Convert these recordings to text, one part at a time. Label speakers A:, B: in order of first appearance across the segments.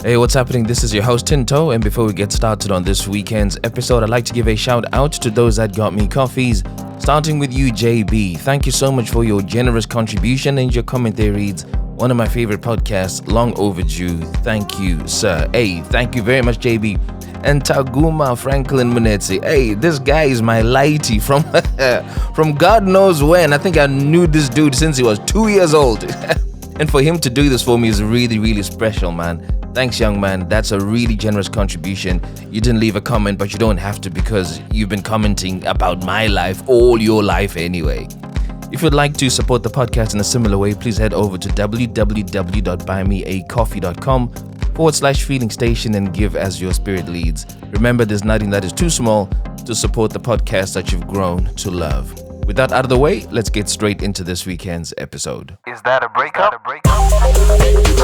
A: Hey, what's happening? This is your host Tinto, and before we get started on this weekend's episode, I'd like to give a shout out to those that got me coffees, starting with you, JB. Thank you so much for your generous contribution, and your comment there reads, one of my favorite podcasts, long overdue. Thank you, sir. Hey, thank you very much, JB. And Taguma Franklin Munetsi. Hey, this guy is my lighty from God knows when. I think I knew this dude since he was 2 years old. And for him to do this for me is really, really special, man. Thanks, young man. That's a really generous contribution. You didn't leave a comment, but you don't have to because you've been commenting about my life all your life anyway. If you'd like to support the podcast in a similar way, please head over to www.buymeacoffee.com/feeling station and give as your spirit leads. Remember, there's nothing that is too small to support the podcast that you've grown to love. With that out of the way, let's get straight into this weekend's episode.
B: Is that a breakup?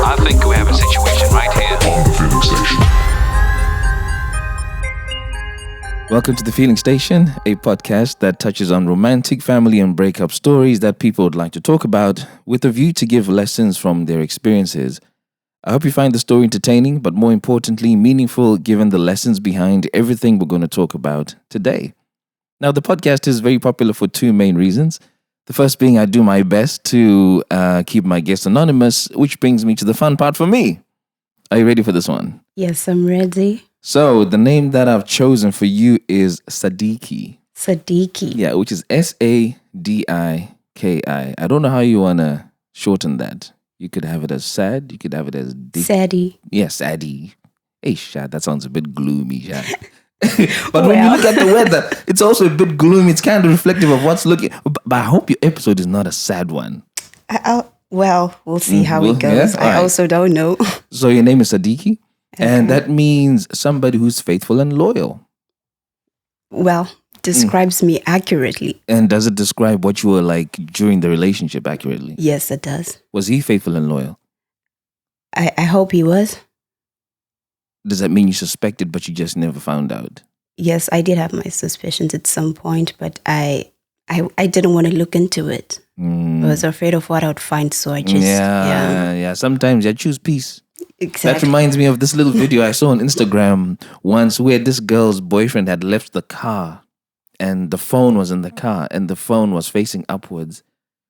C: I think we have a situation right here.
D: On the Feeling Station.
A: Welcome to The Feeling Station, a podcast that touches on romantic, family, and breakup stories that people would like to talk about with a view to give lessons from their experiences. I hope you find the story entertaining, but more importantly, meaningful given the lessons behind everything we're going to talk about today. Now, the podcast is very popular for two main reasons. The first being I do my best to keep my guests anonymous, which brings me to the fun part for me. Are you ready for this one?
E: Yes, I'm ready.
A: So, the name that I've chosen for you is Sadiki.
E: Sadiki.
A: Yeah, which is Sadiki. I don't know how you want to shorten that. You could have it as Sad. You could have it as
E: Sadie.
A: Yeah, Sadie. Hey, Shad, that sounds a bit gloomy, Shad. But when you look at the weather, it's also a bit gloomy. It's kind of reflective of what's looking. But I hope your episode is not a sad one.
E: Well, we'll see how it goes.
A: Yeah?
E: I also don't know.
A: So your name is Sadiki, and that means somebody who's faithful and loyal.
E: Well, describes me accurately.
A: And does it describe what you were like during the relationship accurately?
E: Yes, it does.
A: Was he faithful and loyal?
E: I hope he was.
A: Does that mean you suspected, but you just never found out?
E: Yes, I did have my suspicions at some point, but I didn't want to look into it. I was afraid of what I would find, so I just...
A: Yeah. Sometimes I choose peace.
E: Exactly.
A: That reminds me of this little video I saw on Instagram once where this girl's boyfriend had left the car and the phone was in the car and the phone was facing upwards.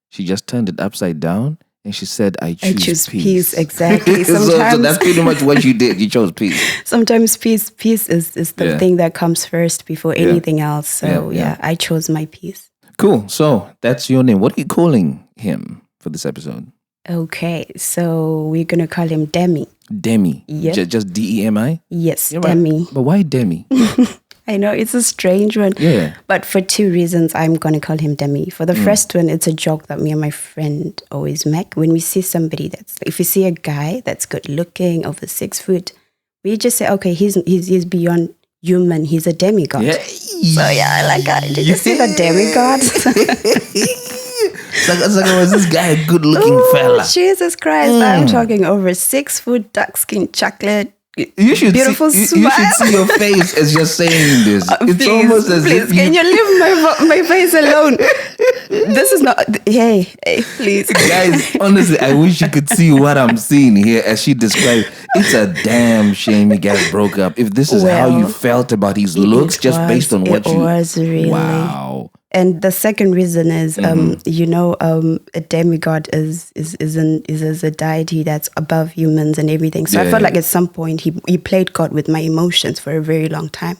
A: She just turned it upside down. And she said, I choose peace.
E: Exactly.
A: So that's pretty much what you did. You chose peace.
E: Sometimes peace is the thing that comes first before anything else. So I chose my peace.
A: Cool. So that's your name. What are you calling him for this episode?
E: Okay. So we're going to call him Demi.
A: Demi.
E: Yes.
A: Just Demi?
E: Yes, Demi.
A: Right. But why Demi?
E: I know, it's a strange one.
A: Yeah.
E: But for two reasons, I'm going to call him Demi. For the first one, it's a joke that me and my friend always make. When we see somebody if you see a guy that's good looking, over 6 foot, we just say, okay, he's beyond human. He's a demigod.
A: Yeah.
E: So I like that. Did you see the demigod?
A: So was this guy a good looking fella?
E: Jesus Christ. I'm talking over 6 foot, dark skin, chocolate.
A: You should
E: Beautiful
A: see, you should see your face as you're saying this. It's
E: please,
A: almost as if
E: can you leave my face alone? This is not. Hey, please,
A: guys. Honestly, I wish you could see what I'm seeing here as she described. It's a damn shame you guys broke up. If this is how you felt about his looks, just based on what you.
E: It was really.
A: Wow.
E: And the second reason is, a demigod is a deity that's above humans and everything. So I felt like at some point he played God with my emotions for a very long time,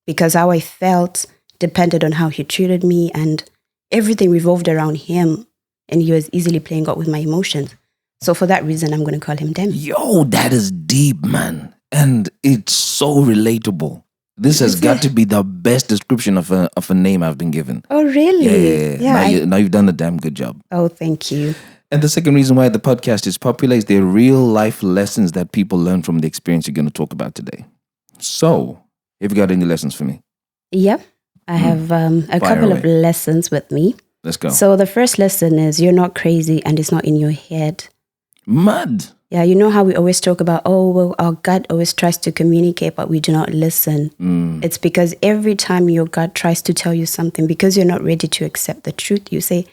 E: because how I felt depended on how he treated me, and everything revolved around him, and he was easily playing God with my emotions. So for that reason, I'm going to call him Demi.
A: Yo, that is deep, man, and it's so relatable. This has got to be the best description of a name I've been given.
E: Oh, really?
A: Yeah. Now you've done a damn good job.
E: Oh, thank you.
A: And the second reason why the podcast is popular is there are real life lessons that people learn from the experience you're going to talk about today. So, have you got any lessons for me?
E: Yep. I have a couple of lessons with me.
A: Let's go.
E: So the first lesson is you're not crazy and it's not in your head.
A: Mad.
E: Yeah, you know how we always talk about, our gut always tries to communicate, but we do not listen. It's because every time your gut tries to tell you something, because you're not ready to accept the truth, you say,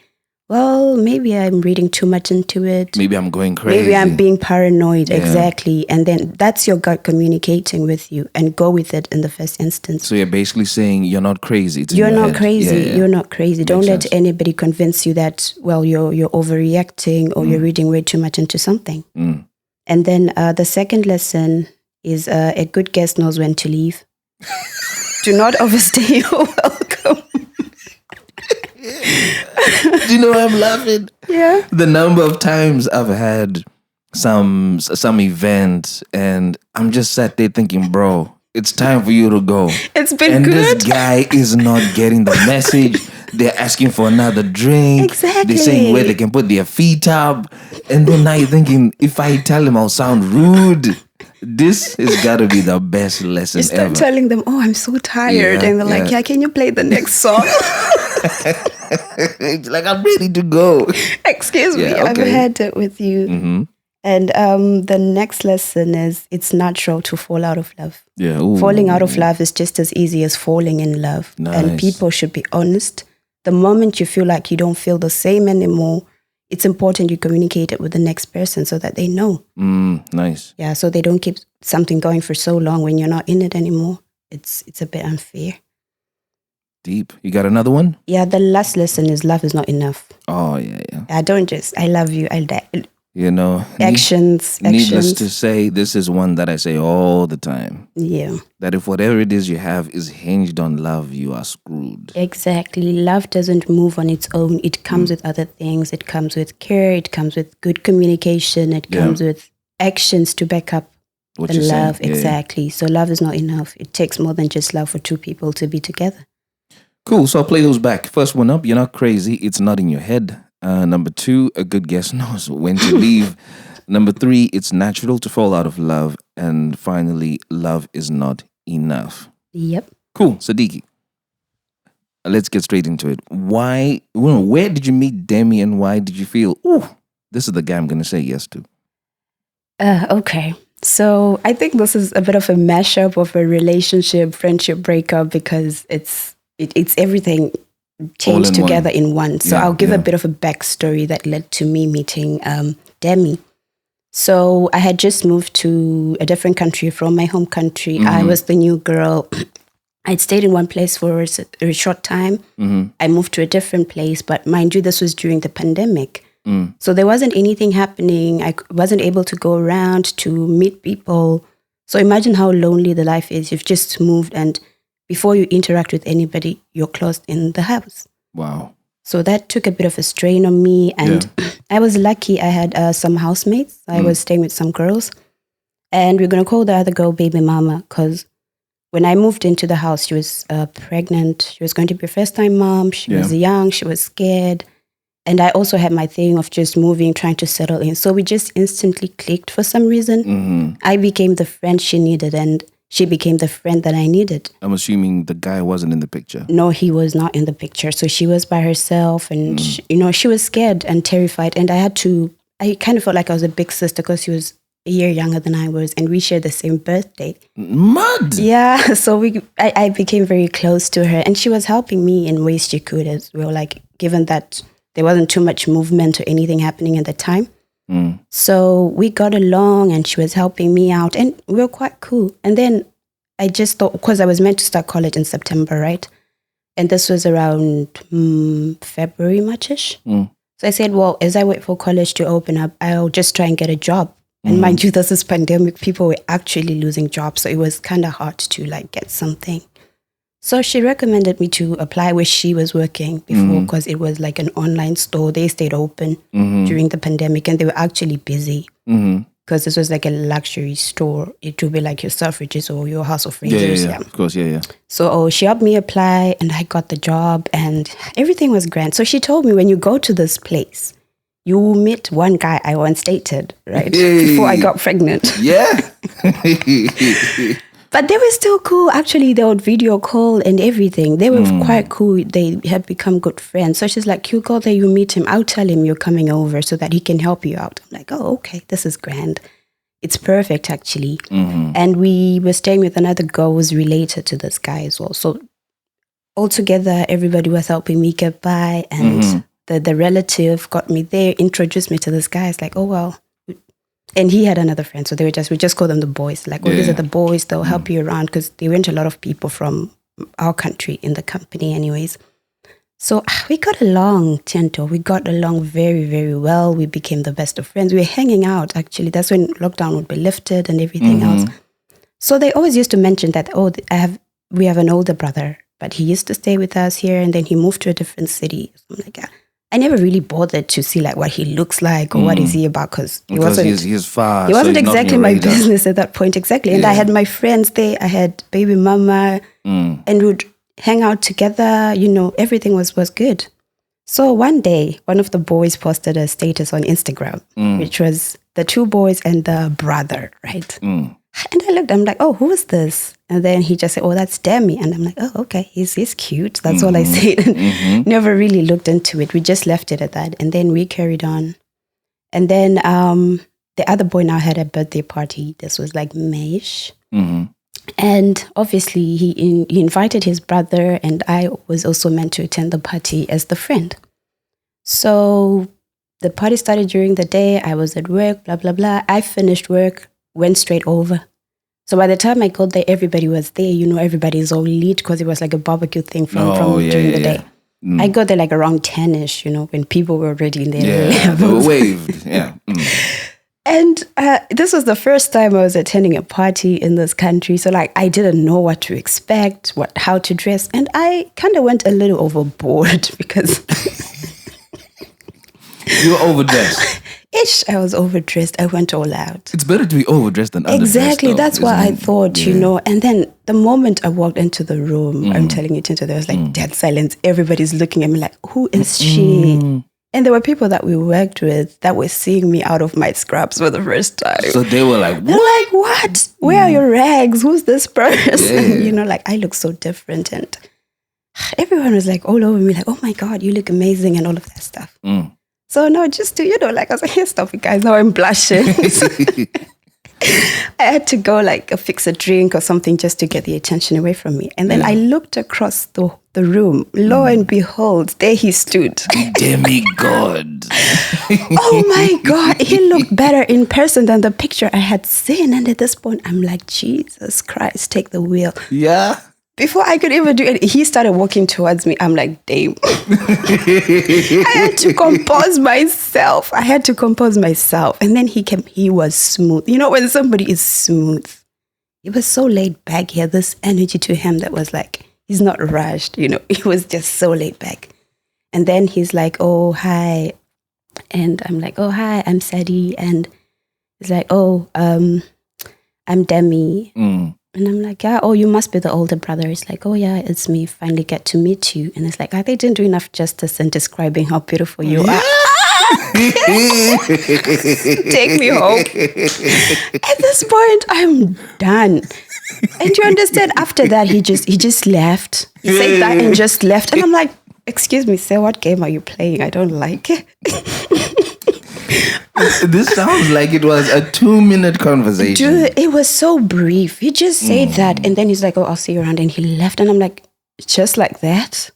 E: well, maybe I'm reading too much into it.
A: Maybe I'm going crazy.
E: Maybe I'm being paranoid. Yeah. Exactly. And then that's your gut communicating with you, and go with it in the first instance.
A: So you're basically saying you're not crazy.
E: You're not crazy. Yeah. You're not crazy. Don't let anybody convince you that, well, you're overreacting or you're reading way too much into something. And then the second lesson is a good guest knows when to leave. Do not overstay your welcome.
A: Do you know why I'm laughing?
E: Yeah.
A: The number of times I've had some event and I'm just sat there thinking, bro, it's time for you to go.
E: It's been
A: and
E: good.
A: And this guy is not getting the message. They're asking for another drink.
E: Exactly.
A: They're saying where they can put their feet up. And then now you're thinking, if I tell him I'll sound rude. This has got to be the best lesson ever.
E: You start telling them, oh, I'm so tired. And they're like, yeah, can you play the next song?
A: It's like, I'm ready to go.
E: Excuse me, I've had it with you.
A: Mm-hmm.
E: And the next lesson is it's natural to fall out of love.
A: Yeah. Ooh.
E: Falling out of love is just as easy as falling in love.
A: Nice.
E: And people should be honest. The moment you feel like you don't feel the same anymore, it's important you communicate it with the next person so that they know.
A: Nice.
E: Yeah, so they don't keep something going for so long when you're not in it anymore. It's a bit unfair.
A: Deep. You got another one?
E: Yeah, the last lesson is love is not enough.
A: Oh, yeah.
E: I love you.
A: You know,
E: actions.
A: Needless to say, this is one that I say all the time.
E: Yeah.
A: That if whatever it is you have is hinged on love, you are screwed.
E: Exactly. Love doesn't move on its own. It comes with other things. It comes with care. It comes with good communication. It comes with actions to back up
A: what
E: the love. Yeah, exactly. So love is not enough. It takes more than just love for two people to be together.
A: Cool. So I'll play those back. First one up, you're not crazy. It's not in your head. Number 2, a good guest knows when to leave. Number 3, it's natural to fall out of love. And finally, love is not enough.
E: Yep.
A: Cool. Sadiki, let's get straight into it. Where did you meet Demi and why did you feel, this is the guy I'm going to say yes to?
E: Okay. So I think this is a bit of a mashup of a relationship, friendship breakup because it's everything changed together in one. So I'll give a bit of a backstory that led to me meeting Demi. So I had just moved to a different country from my home country. Mm-hmm. I was the new girl. I'd stayed in one place for a short time. Mm-hmm. I moved to a different place, but mind you, this was during the pandemic. So there wasn't anything happening. I wasn't able to go around to meet people. So imagine how lonely the life is. You've just moved and before you interact with anybody, you're closed in the house.
A: Wow.
E: So that took a bit of a strain on me. And I was lucky I had some housemates. I was staying with some girls. And we're going to call the other girl baby mama because when I moved into the house, she was pregnant. She was going to be a first-time mom. She was young. She was scared. And I also had my thing of just moving, trying to settle in. So we just instantly clicked for some reason. Mm-hmm. I became the friend she needed and she became the friend that I needed. I'm
A: assuming the guy wasn't in the picture.
E: No, he was not in the picture. So she was by herself and, she was scared and terrified. And I kind of felt like I was a big sister because she was a year younger than I was. And we shared the same birthday.
A: Mad!
E: Yeah. So I became very close to her. And she was helping me in ways she could as well. Like, given that there wasn't too much movement or anything happening at the time. So we got along and she was helping me out and we were quite cool. And then I just thought, because I was meant to start college in September, right? And this was around February, March-ish. So I said, well, as I wait for college to open up, I'll just try and get a job. And mind you, this is pandemic. People were actually losing jobs. So it was kind of hard to get something. So she recommended me to apply where she was working before because it was like an online store. They stayed open during the pandemic and they were actually busy because this was like a luxury store. It would be like your Selfridges or your House of Fraser's.
A: Yeah, of course, yeah.
E: So she helped me apply and I got the job and everything was grand. So she told me when you go to this place, you will meet one guy I once dated, right? Before I got pregnant.
A: Yeah.
E: But they were still cool. Actually, they would video call and everything. They were quite cool. They had become good friends. So she's like, you go there, you meet him. I'll tell him you're coming over so that he can help you out. I'm like, oh, okay, this is grand. It's perfect, actually. And we were staying with another girl who was related to this guy as well. So altogether, everybody was helping me get by. And the relative got me there, introduced me to this guy. It's like, oh, well. And he had another friend. So we just call them the boys. Like, oh, these are the boys. They'll help you around because there weren't a lot of people from our country in the company anyways. So we got along, Tiento. We got along very, very well. We became the best of friends. We were hanging out, actually. That's when lockdown would be lifted and everything else. So they always used to mention that, oh, we have an older brother, but he used to stay with us here and then he moved to a different city. Something like that. I never really bothered to see like what he looks like or what is he about because
A: he's far.
E: He wasn't exactly my
A: radar.
E: business at that point, exactly. And I had my friends there. I had baby mama and we'd hang out together. You know, everything was good. So one day, one of the boys posted a status on Instagram, which was the two boys and the brother, right? And I looked, I'm like, oh, who is this? And then he just said, oh, that's Demi. And I'm like, oh, okay, he's cute. That's all I said. Never really looked into it. We just left it at that. And then we carried on. And then the other boy now had a birthday party. This was like May-ish. And obviously he invited his brother and I was also meant to attend the party as the friend. So the party started during the day. I was at work, blah, blah, blah. I finished work, went straight over. So by the time I got there, everybody was there. You know, everybody's all lit because it was like a barbecue thing from during the day. I got there like around 10-ish, you know, when people were already in there.
A: Yeah, they were waved. Yeah.
E: And this was the first time I was attending a party in this country. So like I didn't know what to expect, how to dress. And I kind of went a little overboard because...
A: You were overdressed.
E: I was overdressed. I went all out.
A: It's better to be overdressed than underdressed.
E: Exactly.
A: Though,
E: that's what I thought, you know. And then the moment I walked into the room, I'm telling you, Tinto, there was like dead silence. Everybody's looking at me like, who is she? And there were people that we worked with that were seeing me out of my scrubs for the first time.
A: So they were like, what?
E: They're like, what? Where are your rags? Who's this person? You know, like I look so different. And everyone was like all over me like, oh my God, you look amazing and all of that stuff. So no, just to, you know, like I was like, hey, stop it guys, now I'm blushing. So I had to go like fix a drink or something just to get the attention away from me. And then I looked across the room. Lo and behold, there he stood.
A: Demi God.
E: Oh my God, he looked better in person than the picture I had seen. And at this point, I'm like, Jesus Christ, take the wheel.
A: Yeah.
E: Before I could even do it, he started walking towards me. I'm like, damn. I had to compose myself. And then he came, he was smooth. You know, when somebody is smooth, he was so laid back. He had this energy to him that was like, he's not rushed, you know, he was just so laid back. And then he's like, oh, hi. And I'm like, oh, hi, I'm Sadie. And he's like, oh, I'm Demi. And I'm like, yeah, oh, you must be the older brother. It's like, oh, yeah, it's me. Finally get to meet you. And it's like, they didn't do enough justice in describing how beautiful you are. Take me home. At this point, I'm done. And you understand, after that, he just left. He said that and just left. And I'm like, excuse me, sir, what game are you playing? I don't like it.
A: This sounds like it was a 2-minute conversation.
E: Dude, it was so brief. He just said that and then he's like, oh, I'll see you around. And he left. And I'm like, just like that?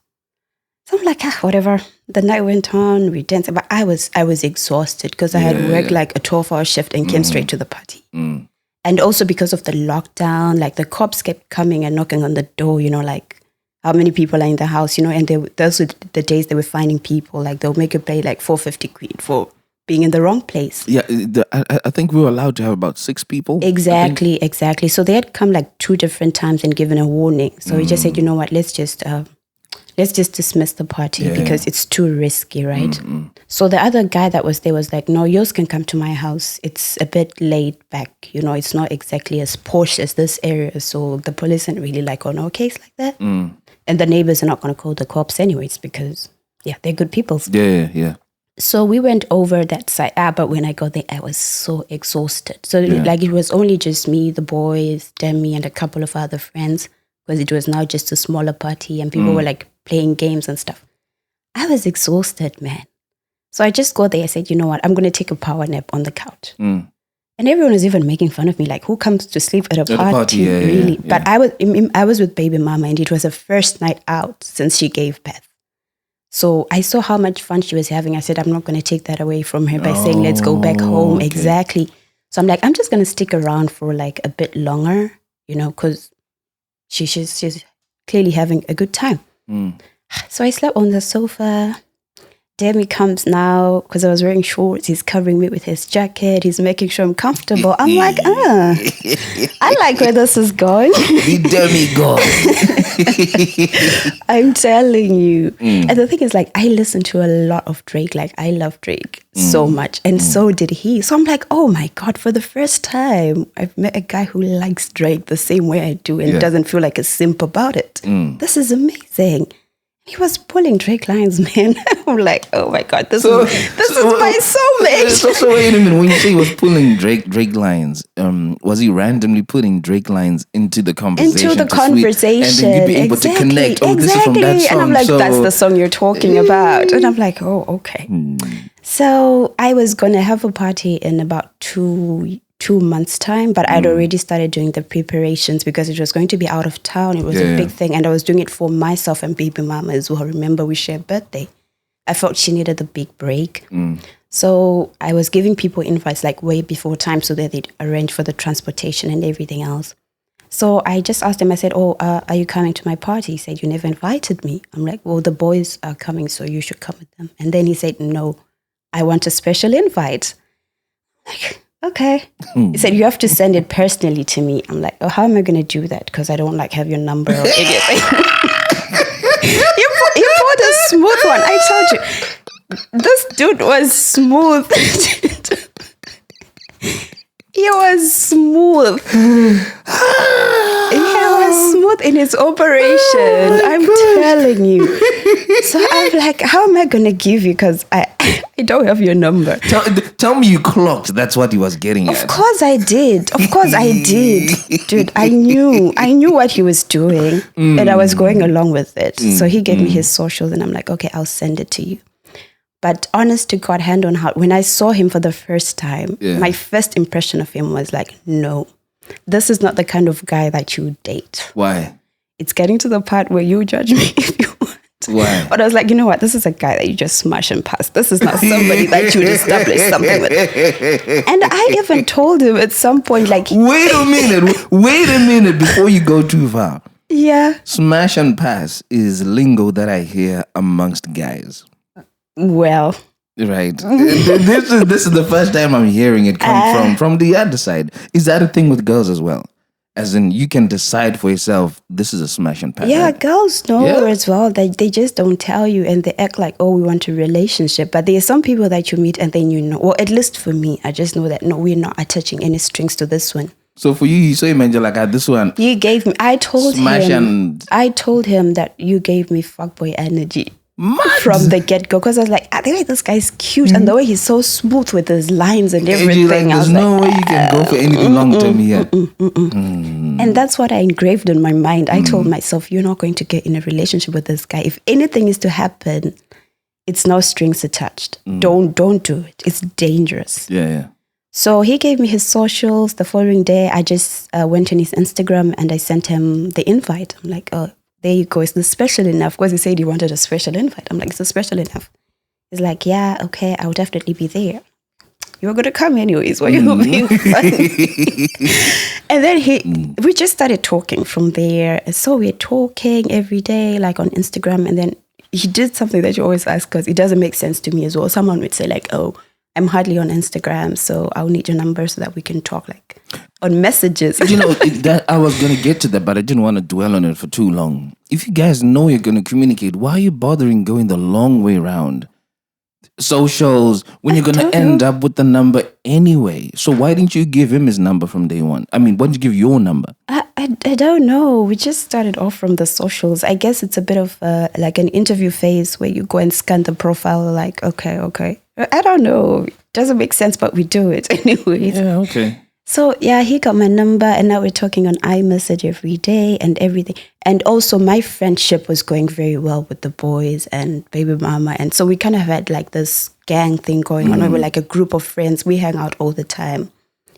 E: So I'm like, whatever. The night went on, we danced. But I was exhausted because I had worked like a 12-hour shift and came straight to the party. And also because of the lockdown, like the cops kept coming and knocking on the door, you know, like how many people are in the house, you know, and those were the days they were finding people. Like they'll make you pay like 450 quid for being in the wrong place.
A: Yeah, I think we were allowed to have about 6 people.
E: Exactly. So they had come like 2 different times and given a warning. So we just said, you know what, let's just dismiss the party because it's too risky, right? So the other guy that was there was like, no, yours can come to my house. It's a bit laid back, you know, it's not exactly as posh as this area. So the police aren't really like on our case like that. And the neighbors are not going to call the cops anyways because, they're good people.
A: Yeah.
E: So we went over that side. But when I got there, I was so exhausted. So like it was only just me, the boys, Demi, and a couple of other friends because it was now just a smaller party and people were like playing games and stuff. I was exhausted, man. So I just got there. I said, you know what? I'm going to take a power nap on the couch. And everyone was even making fun of me, like, who comes to sleep at a party? Really? But I was with baby mama and it was her first night out since she gave birth. So I saw how much fun she was having. I said, I'm not going to take that away from her by saying, let's go back home.
A: Okay.
E: Exactly. So I'm like, I'm just going to stick around for like a bit longer, because she's clearly having a good time. So I slept on the sofa. Demi comes now because I was wearing shorts. He's covering me with his jacket. He's making sure I'm comfortable. I'm like, I like where this is going.
A: The Demi God.
E: I'm telling you. And the thing is, like, I listen to a lot of Drake. Like, I love Drake so much. And so did he. So I'm like, oh my God, for the first time, I've met a guy who likes Drake the same way I do and doesn't feel like a simp about it. This is amazing. He was pulling Drake lines, man. I'm like, oh my God, this is my soulmate.
A: So wait a minute. When you say he was pulling Drake lines, was he randomly putting Drake lines into the conversation?
E: Into the conversation.
A: And then you'd be able to connect. Oh, this is from that song.
E: And I'm like, that's the song you're talking about. And I'm like, oh, okay. So I was going to have a party in about two months' time, but I'd already started doing the preparations because it was going to be out of town. It was a big thing, and I was doing it for myself and baby mama as well. Remember, we shared birthday. I felt she needed a big break. So I was giving people invites like way before time so that they'd arrange for the transportation and everything else. So I just asked him, I said, are you coming to my party? He said, you never invited me. I'm like, well, the boys are coming, so you should come with them. And then he said, no, I want a special invite. Like, okay. He said, you have to send it personally to me. I'm like, oh, how am I going to do that? Because I don't like have your number or anything. you put a smooth one. I told you. This dude was smooth. He was smooth. He was smooth in his operation. I'm telling you. So I'm like, how am I going to give you? Because I don't have your number.
A: Tell me you clocked. That's what he was getting at.
E: Of course I did. Dude, I knew what he was doing and I was going along with it. So he gave me his socials and I'm like, okay, I'll send it to you. But honest to God, hand on heart, when I saw him for the first time, my first impression of him was like, no, this is not the kind of guy that you date.
A: Why?
E: It's getting to the part where you judge me if you want.
A: Why?
E: But I was like, you know what? This is a guy that you just smash and pass. This is not somebody that you would establish something with. And I even told him at some point, like...
A: Wait a minute before you go too far.
E: Yeah.
A: Smash and pass is lingo that I hear amongst guys.
E: Well...
A: Right. This is the first time I'm hearing it come from the other side. Is that a thing with girls as well? As in, you can decide for yourself, this is a smash and pass.
E: Yeah,
A: right?
E: girls know as well. They just don't tell you and they act like, oh, we want a relationship. But there are some people that you meet and then you know, well, at least for me, I just know that, no, we're not attaching any strings to this one.
A: So for you so imagine like this one.
E: You gave me, I told him that you gave me fuckboy energy. Mad. From the get-go, because I was like, the way this guy's cute and the way he's so smooth with his lines and everything.
A: Like, there's no way you can go for anything long-term here.
E: And that's what I engraved in my mind. I told myself, you're not going to get in a relationship with this guy. If anything is to happen, it's no strings attached. Don't do it. It's dangerous.
A: Yeah.
E: So he gave me his socials. The following day, I just went on his Instagram and I sent him the invite. I'm like, oh, there you go. Is this special enough? Because he said he wanted a special invite. I'm like, is this special enough? He's like, yeah, okay, I'll definitely be there. You were going to come anyways. Why are you being funny? And then we just started talking from there. And so we're talking every day, like on Instagram. And then he did something that you always ask because it doesn't make sense to me as well. Someone would say like, oh, I'm hardly on Instagram, so I'll need your number so that we can talk like on messages.
A: You know, that I was going to get to that, but I didn't want to dwell on it for too long. If you guys know you're going to communicate, why are you bothering going the long way around? Socials, when you're going to end up with the number anyway. So why didn't you give him his number from day one? I mean, why didn't you give your number?
E: I don't know. We just started off from the socials. I guess it's a bit of like an interview phase where you go and scan the profile like, okay. I don't know. It doesn't make sense, but we do it anyways.
A: Yeah, okay.
E: So yeah, he got my number and now we're talking on iMessage every day and everything. And also my friendship was going very well with the boys and baby mama. And so we kind of had like this gang thing going on. We were like a group of friends. We hang out all the time.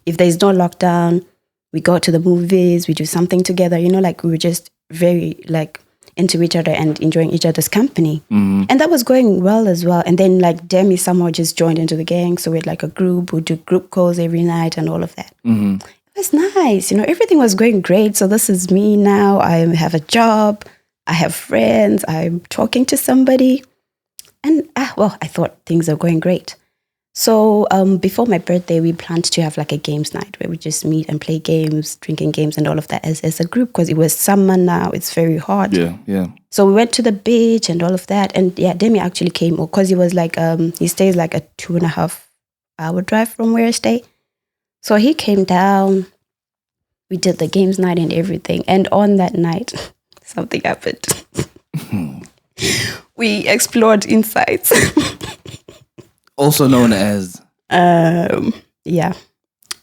E: If there's no lockdown, we go to the movies, we do something together. You know, like we were just very like into each other and enjoying each other's company. And that was going well as well. And then like Demi somehow just joined into the gang. So we had like a group, we'd do group calls every night and all of that. It was nice. Everything was going great. So this is me now. I have a job. I have friends. I'm talking to somebody. And I thought things are going great. So before my birthday, we planned to have like a games night where we just meet and play games, drinking games and all of that as a group, because it was summer now. It's very hot.
A: Yeah.
E: So we went to the beach and all of that. And yeah, Demi actually came because he was like, he stays like a 2.5 hour drive from where I stay. So he came down. We did the games night and everything. And on that night, something happened. We explored insides.
A: Also known as?
E: Yeah.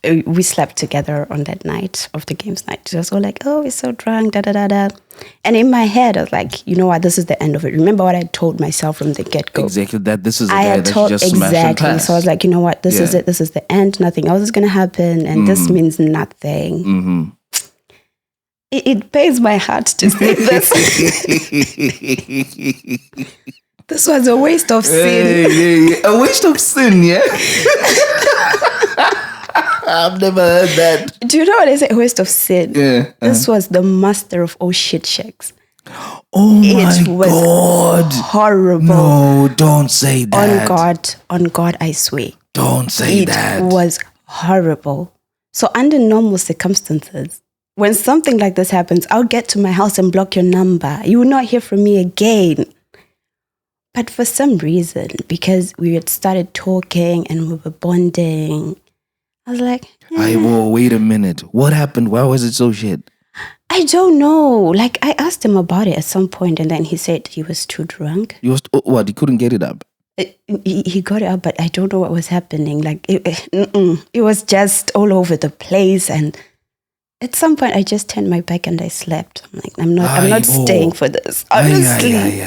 E: We slept together on that night of the games night. Just all like, oh, we're so drunk, da-da-da-da. And in my head, I was like, you know what, this is the end of it. Remember what I told myself from the get-go.
A: Exactly, that this is the guy that you just smashed and passed.
E: So I was like, you know what, this is it. This is the end. Nothing else is going to happen. And this means nothing. It pains my heart to say this. This was a waste of sin.
A: Yeah. A waste of sin, yeah? I've never heard that.
E: Do you know what I say? A waste of sin.
A: Yeah.
E: This was the master of all shit shakes.
A: Oh my
E: it was
A: God.
E: Horrible.
A: No, don't say that.
E: On God, I swear.
A: Don't say that.
E: It was horrible. So under normal circumstances, when something like this happens, I'll get to my house and block your number. You will not hear from me again. But for some reason, because we had started talking and we were bonding, I was like,
A: wait a minute. What happened? Why was it so shit?
E: I don't know. Like, I asked him about it at some point, and then he said he was too drunk.
A: He what? He couldn't get it up?
E: He got it up, but I don't know what was happening. Like, it was just all over the place. And at some point, I just turned my back and I slept. I'm like, I'm not staying for this. Honestly,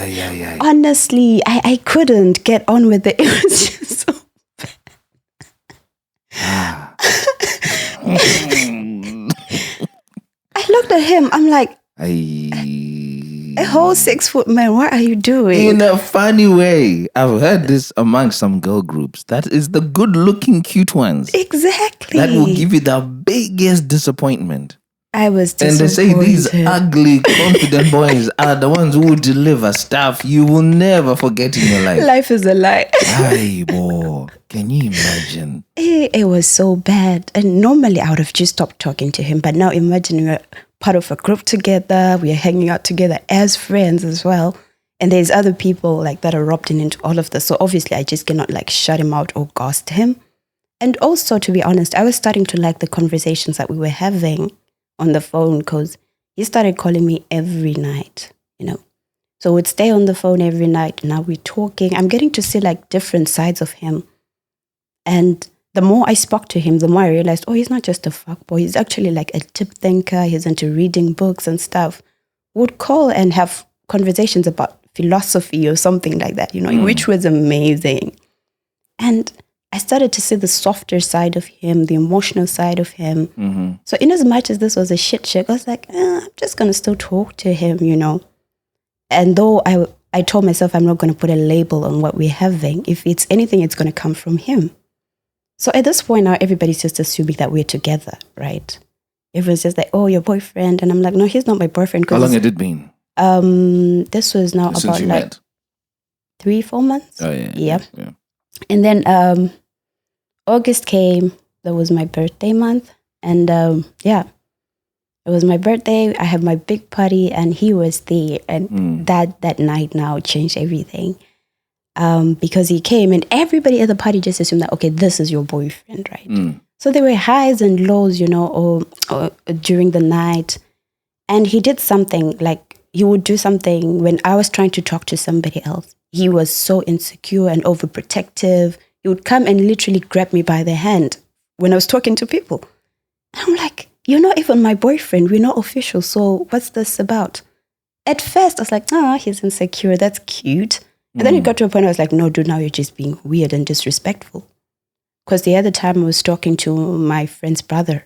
E: I couldn't get on with it. It was just so bad. I looked at him. I'm like, a whole 6-foot man, what are you doing?
A: In a funny way. I've heard this among some girl groups. That is the good-looking, cute ones.
E: Exactly.
A: That will give you the biggest disappointment.
E: I was disappointed.
A: And they say these ugly, confident boys are the ones who deliver stuff you will never forget in your life.
E: Life is a lie.
A: Ay, boy. Can you imagine?
E: It was so bad. And normally I would have just stopped talking to him. But now imagine we're part of a group together. We are hanging out together as friends as well. And there's other people like that are erupting into all of this. So obviously I just cannot like shut him out or ghost him. And also, to be honest, I was starting to like the conversations that we were having on the phone, because he started calling me every night, So we'd stay on the phone every night. Now we're talking. I'm getting to see like different sides of him. And the more I spoke to him, the more I realized, he's not just a fuckboy. He's actually like a deep thinker. He's into reading books and stuff. Would call and have conversations about philosophy or something like that, which was amazing. And I started to see the softer side of him, the emotional side of him.
A: Mm-hmm.
E: So in as much as this was a shit chick, I was like, I'm just going to still talk to him, And though I told myself I'm not going to put a label on what we're having, if it's anything, it's going to come from him. So at this point now, everybody's just assuming that we're together, right? Everyone's just like, your boyfriend. And I'm like, no, he's not my boyfriend.
A: How long had it been?
E: This was now
A: Since
E: about like 3-4 months.
A: Oh, yeah.
E: Yep.
A: Yeah.
E: And then August came. That was my birthday month. And it was my birthday. I had my big party and he was there. And that night now changed everything. Because he came and everybody at the party just assumed that, okay, this is your boyfriend, right? So there were highs and lows, or during the night. And he did something, like he would do something when I was trying to talk to somebody else. He was so insecure and overprotective. He would come and literally grab me by the hand when I was talking to people. And I'm like, you're not even my boyfriend. We're not official. So what's this about? At first, I was like, he's insecure. That's cute. And then it got to a point I was like, no, dude, now you're just being weird and disrespectful. Because the other time I was talking to my friend's brother,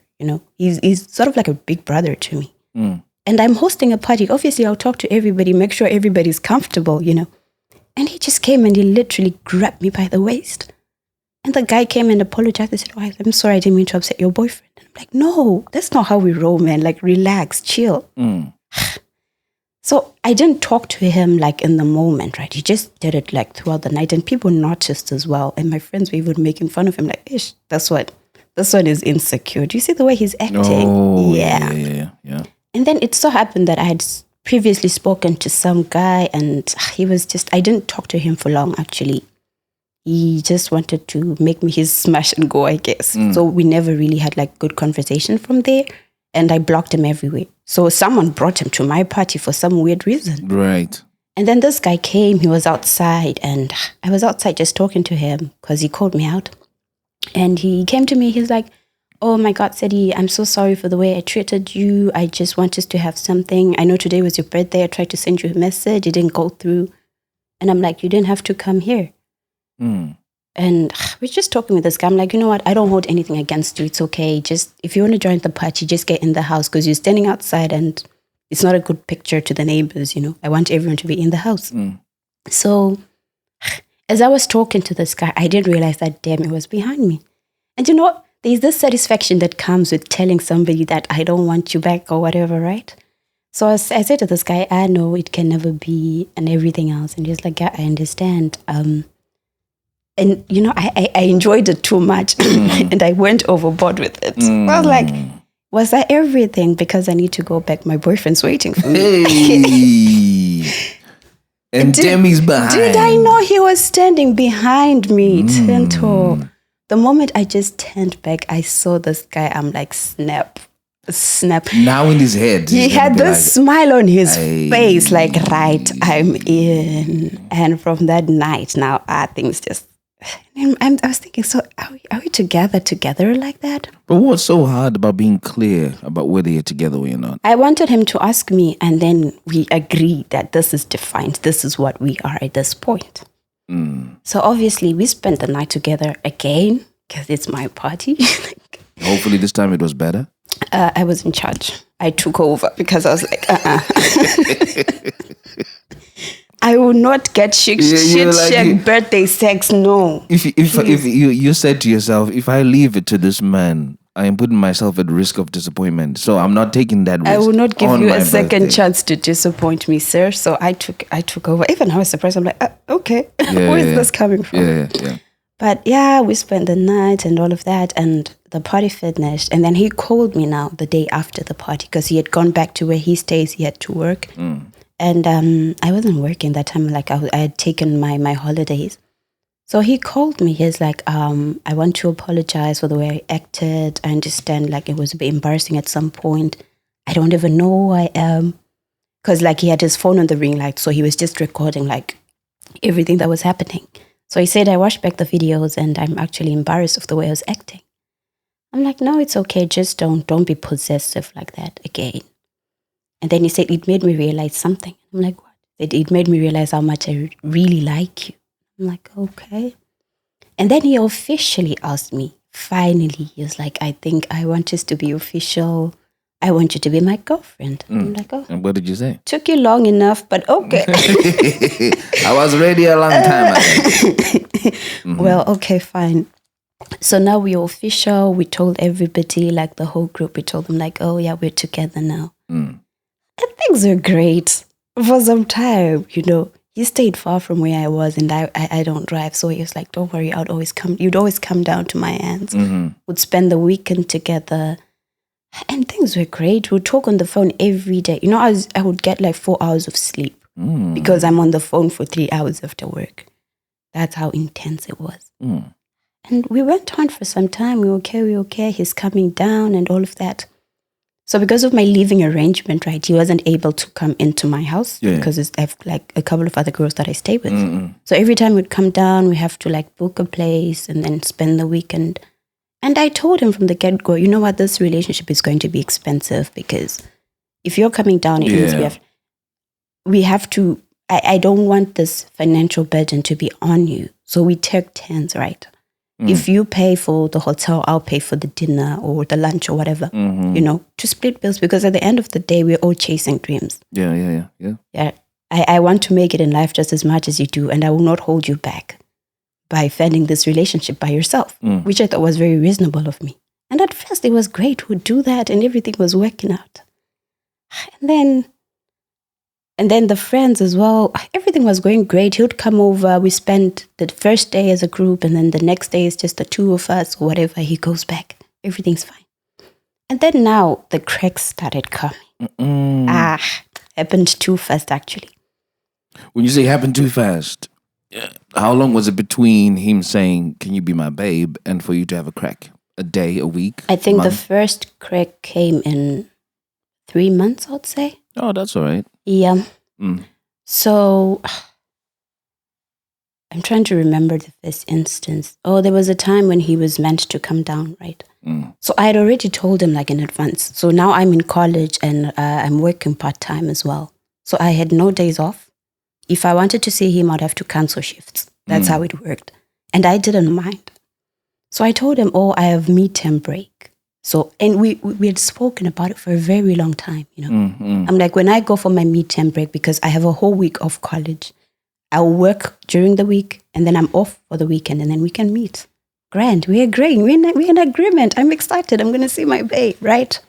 E: he's sort of like a big brother to me. And I'm hosting a party. Obviously, I'll talk to everybody, make sure everybody's comfortable, And he just came and he literally grabbed me by the waist. And the guy came and apologized. He said, "Oh, I'm sorry, I didn't mean to upset your boyfriend." And I'm like, "No, that's not how we roll, man. Like, relax, chill." So I didn't talk to him like in the moment, right? He just did it like throughout the night, and people noticed as well. And my friends were even making fun of him, like, "Ish, this one is insecure. Do you see the way he's acting?"
A: Oh,
E: yeah. And then it so happened that I had previously spoken to some guy, and he was I didn't talk to him for long, actually. He just wanted to make me his smash and go, I guess. So we never really had like good conversation from there. And I blocked him everywhere. So someone brought him to my party for some weird reason.
A: Right.
E: And then this guy came, he was outside, and I was outside just talking to him because he called me out. And he came to me, he's like, "Oh my God, Sadie, I'm so sorry for the way I treated you. I just want us to have something. I know today was your birthday. I tried to send you a message. It didn't go through." And I'm like, "You didn't have to come here." And we're just talking with this guy. I'm like, "You know what? I don't hold anything against you. It's okay. Just if you want to join the party, just get in the house because you're standing outside and it's not a good picture to the neighbors, I want everyone to be in the house." So as I was talking to this guy, I didn't realize that Demi was behind me. And there's this satisfaction that comes with telling somebody that I don't want you back or whatever, right? So I said to this guy, "I know it can never be," and everything else. And he's like, "Yeah, I understand." And, I enjoyed it too much and I went overboard with it. I was like, was that everything? Because I need to go back. My boyfriend's waiting for me.
A: Hey. And Demi's behind.
E: Did I know he was standing behind me, Tinto? The moment I just turned back, I saw this guy. I'm like, snap.
A: Now in his head.
E: He had this smile on his face, like, right, I'm in. And from that night, now things just... I was thinking, so are we together like that?
A: But what's so hard about being clear about whether you're together or you're not?
E: I wanted him to ask me, and then we agreed that this is defined. This is what we are at this point. So obviously, we spent the night together again because it's my party.
A: Hopefully this time it was better.
E: I was in charge. I took over because I was like, I will not get shit birthday sex. No.
A: If you said to yourself, if I leave it to this man, I am putting myself at risk of disappointment. So I'm not taking that risk.
E: I will not give you a second chance to disappoint me, sir. So I took over. Even I was surprised. I'm like, okay, where is this coming from?
A: Yeah.
E: But we spent the night and all of that, and the party finished. And then he called me now the day after the party because he had gone back to where he stays. He had to work. And I wasn't working that time. Like I had taken my holidays. So he called me. He's like, "I want to apologize for the way I acted. I understand like it was a bit embarrassing at some point. I don't even know who I am." Because like he had his phone on the ring light. So he was just recording like everything that was happening. So he said, "I watched back the videos and I'm actually embarrassed of the way I was acting." I'm like, "No, it's okay. Just don't be possessive like that again." And then he said, "It made me realize something." I'm like, "What?" It made me realize how much I really like you. I'm like, "Okay." And then he officially asked me, finally, he was like, "I think I want us to be official. I want you to be my girlfriend." I'm like, "Oh."
A: And what did you say?
E: Took you long enough, but okay.
A: I was ready a long time ago.
E: Well, okay, fine. So now we're official. We told everybody, like the whole group, we told them like, "Oh yeah, we're together now." And things were great for some time, He stayed far from where I was, and I don't drive. So he was like, "Don't worry, you'd always come down to my hands." We'd spend the weekend together. And things were great. We'd talk on the phone every day. I would get like 4 hours of sleep because I'm on the phone for 3 hours after work. That's how intense it was. And we went on for some time. We were okay. He's coming down and all of that. So because of my living arrangement, right, he wasn't able to come into my house because I have like a couple of other girls that I stay with. So every time we'd come down, we have to like book a place and then spend the weekend. And I told him from the get-go, you know what, this relationship is going to be expensive because if you're coming down, it means we have to, I don't want this financial burden to be on you. So we took turns, right? If you pay for the hotel, I'll pay for the dinner or the lunch or whatever, to split bills, because at the end of the day, we're all chasing dreams.
A: Yeah.
E: I want to make it in life just as much as you do, and I will not hold you back by fending this relationship by yourself, which I thought was very reasonable of me. And at first, it was great. We'd do that, and everything was working out. And then the friends as well, everything was going great. He would come over. We spent the first day as a group, and then the next day is just the two of us or whatever. He goes back. Everything's fine. And then now the cracks started coming. Happened too fast, actually.
A: When you say happened too fast, how long was it between him saying, "Can you be my babe," and for you to have a crack? A day, a week?
E: I think the first crack came in 3 months, I'd say.
A: Oh, that's all right.
E: Yeah. So I'm trying to remember the first instance. Oh, there was a time when he was meant to come down, right? So I had already told him like in advance. So now I'm in college and I'm working part-time as well. So I had no days off. If I wanted to see him, I'd have to cancel shifts. That's how it worked. And I didn't mind. So I told him, I have midterm break. So, and we had spoken about it for a very long time, I'm like, when I go for my midterm break, because I have a whole week of college, I'll work during the week and then I'm off for the weekend and then we can meet. Grand, we're agreeing, we're in agreement. I'm excited, I'm going to see my babe, right?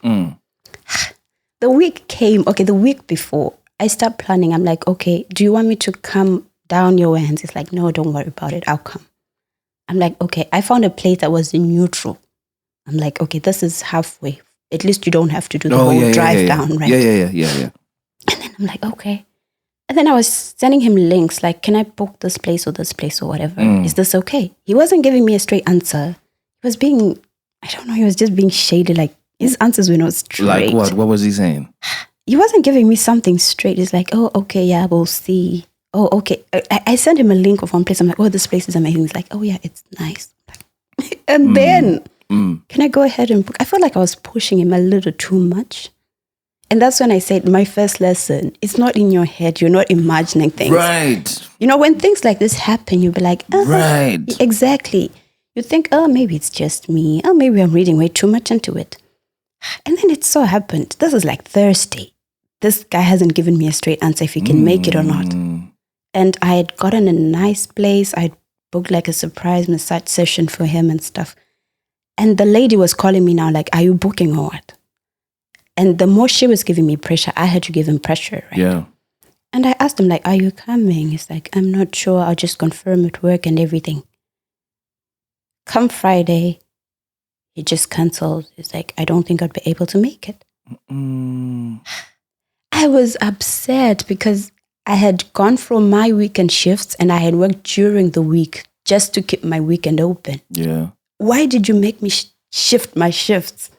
E: The week came, the week before, I start planning. I'm like, okay, do you want me to come down your hands? It's like, no, don't worry about it, I'll come. I'm like, okay, I found a place that was neutral. I'm like, okay, this is halfway. At least you don't have to do the whole drive down, right?
A: Yeah.
E: And then I'm like, okay. And then I was sending him links, like, can I book this place or whatever? Is this okay? He wasn't giving me a straight answer. He was being, I don't know, he was just being shady. Like, his answers were not straight.
A: Like what? What was he saying?
E: He wasn't giving me something straight. He's like, oh, okay, yeah, we'll see. Oh, okay. I sent him a link of one place. I'm like, oh, this place is amazing. He's like, oh, yeah, it's nice. And then... can I go ahead and book? I felt like I was pushing him a little too much. And that's when I said, my first lesson, it's not in your head. You're not imagining things.
A: Right.
E: When things like this happen, you'll be like,
A: right.
E: Exactly. You think, maybe it's just me. Maybe I'm reading way too much into it. And then it so happened. This is like Thursday. This guy hasn't given me a straight answer if he can make it or not. And I had gotten a nice place. I booked like a surprise massage session for him and stuff. And the lady was calling me now, like, are you booking or what? And the more she was giving me pressure, I had to give him pressure, right?
A: Yeah.
E: And I asked him, like, are you coming? He's like, I'm not sure. I'll just confirm at work and everything. Come Friday, he just canceled. He's like, I don't think I'd be able to make it. I was upset because I had gone from my weekend shifts and I had worked during the week just to keep my weekend open.
A: Yeah.
E: Why did you make me shift my shifts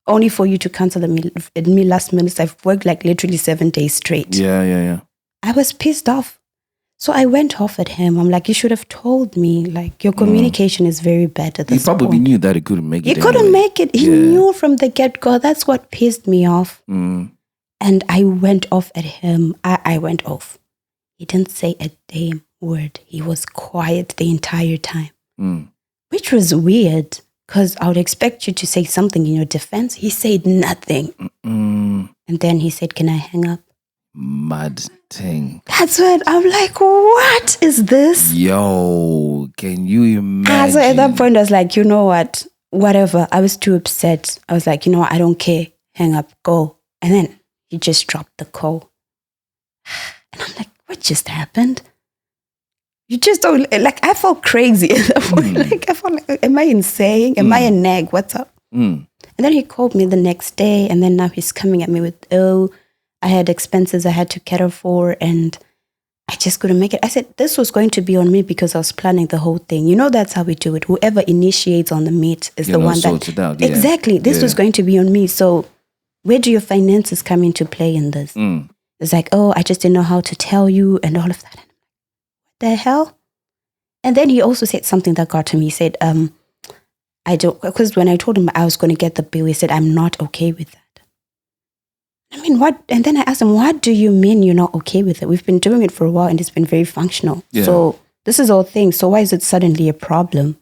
E: only for you to cancel at me last minute? I've worked like literally 7 days straight.
A: Yeah.
E: I was pissed off. So I went off at him. I'm like, you should have told me. Like, your communication is very bad at this point.
A: He probably knew that he couldn't make it.
E: He couldn't make it. He knew from the get-go. That's what pissed me off. And I went off at him. I went off. He didn't say a damn word. He was quiet the entire time. Which was weird, because I would expect you to say something in your defense. He said nothing. And then he said, can I hang up?
A: Mad thing.
E: That's what I'm like, what is this?
A: Yo, can you imagine?
E: So at that point, I was like, you know what? Whatever. I was too upset. I was like, you know what? I don't care. Hang up, go. And then he just dropped the call. And I'm like, what just happened? You just don't, like, I felt crazy at that point. Like, I felt like, am I insane? Am I a nag? What's up? And then he called me the next day, and then now he's coming at me with, I had expenses I had to cater for, and I just couldn't make it. I said, this was going to be on me because I was planning the whole thing. That's how we do it. Whoever initiates on the meet is the one that...
A: it out.
E: Exactly. This was going to be on me. So where do your finances come into play in this? It's like, I just didn't know how to tell you and all of that. The hell? And then he also said something that got to me. He said, I don't, because when I told him I was going to get the bill, he said, I'm not okay with that. I mean, what? And then I asked him, what do you mean you're not okay with it? We've been doing it for a while and it's been very functional. So this is all things. So why is it suddenly a problem?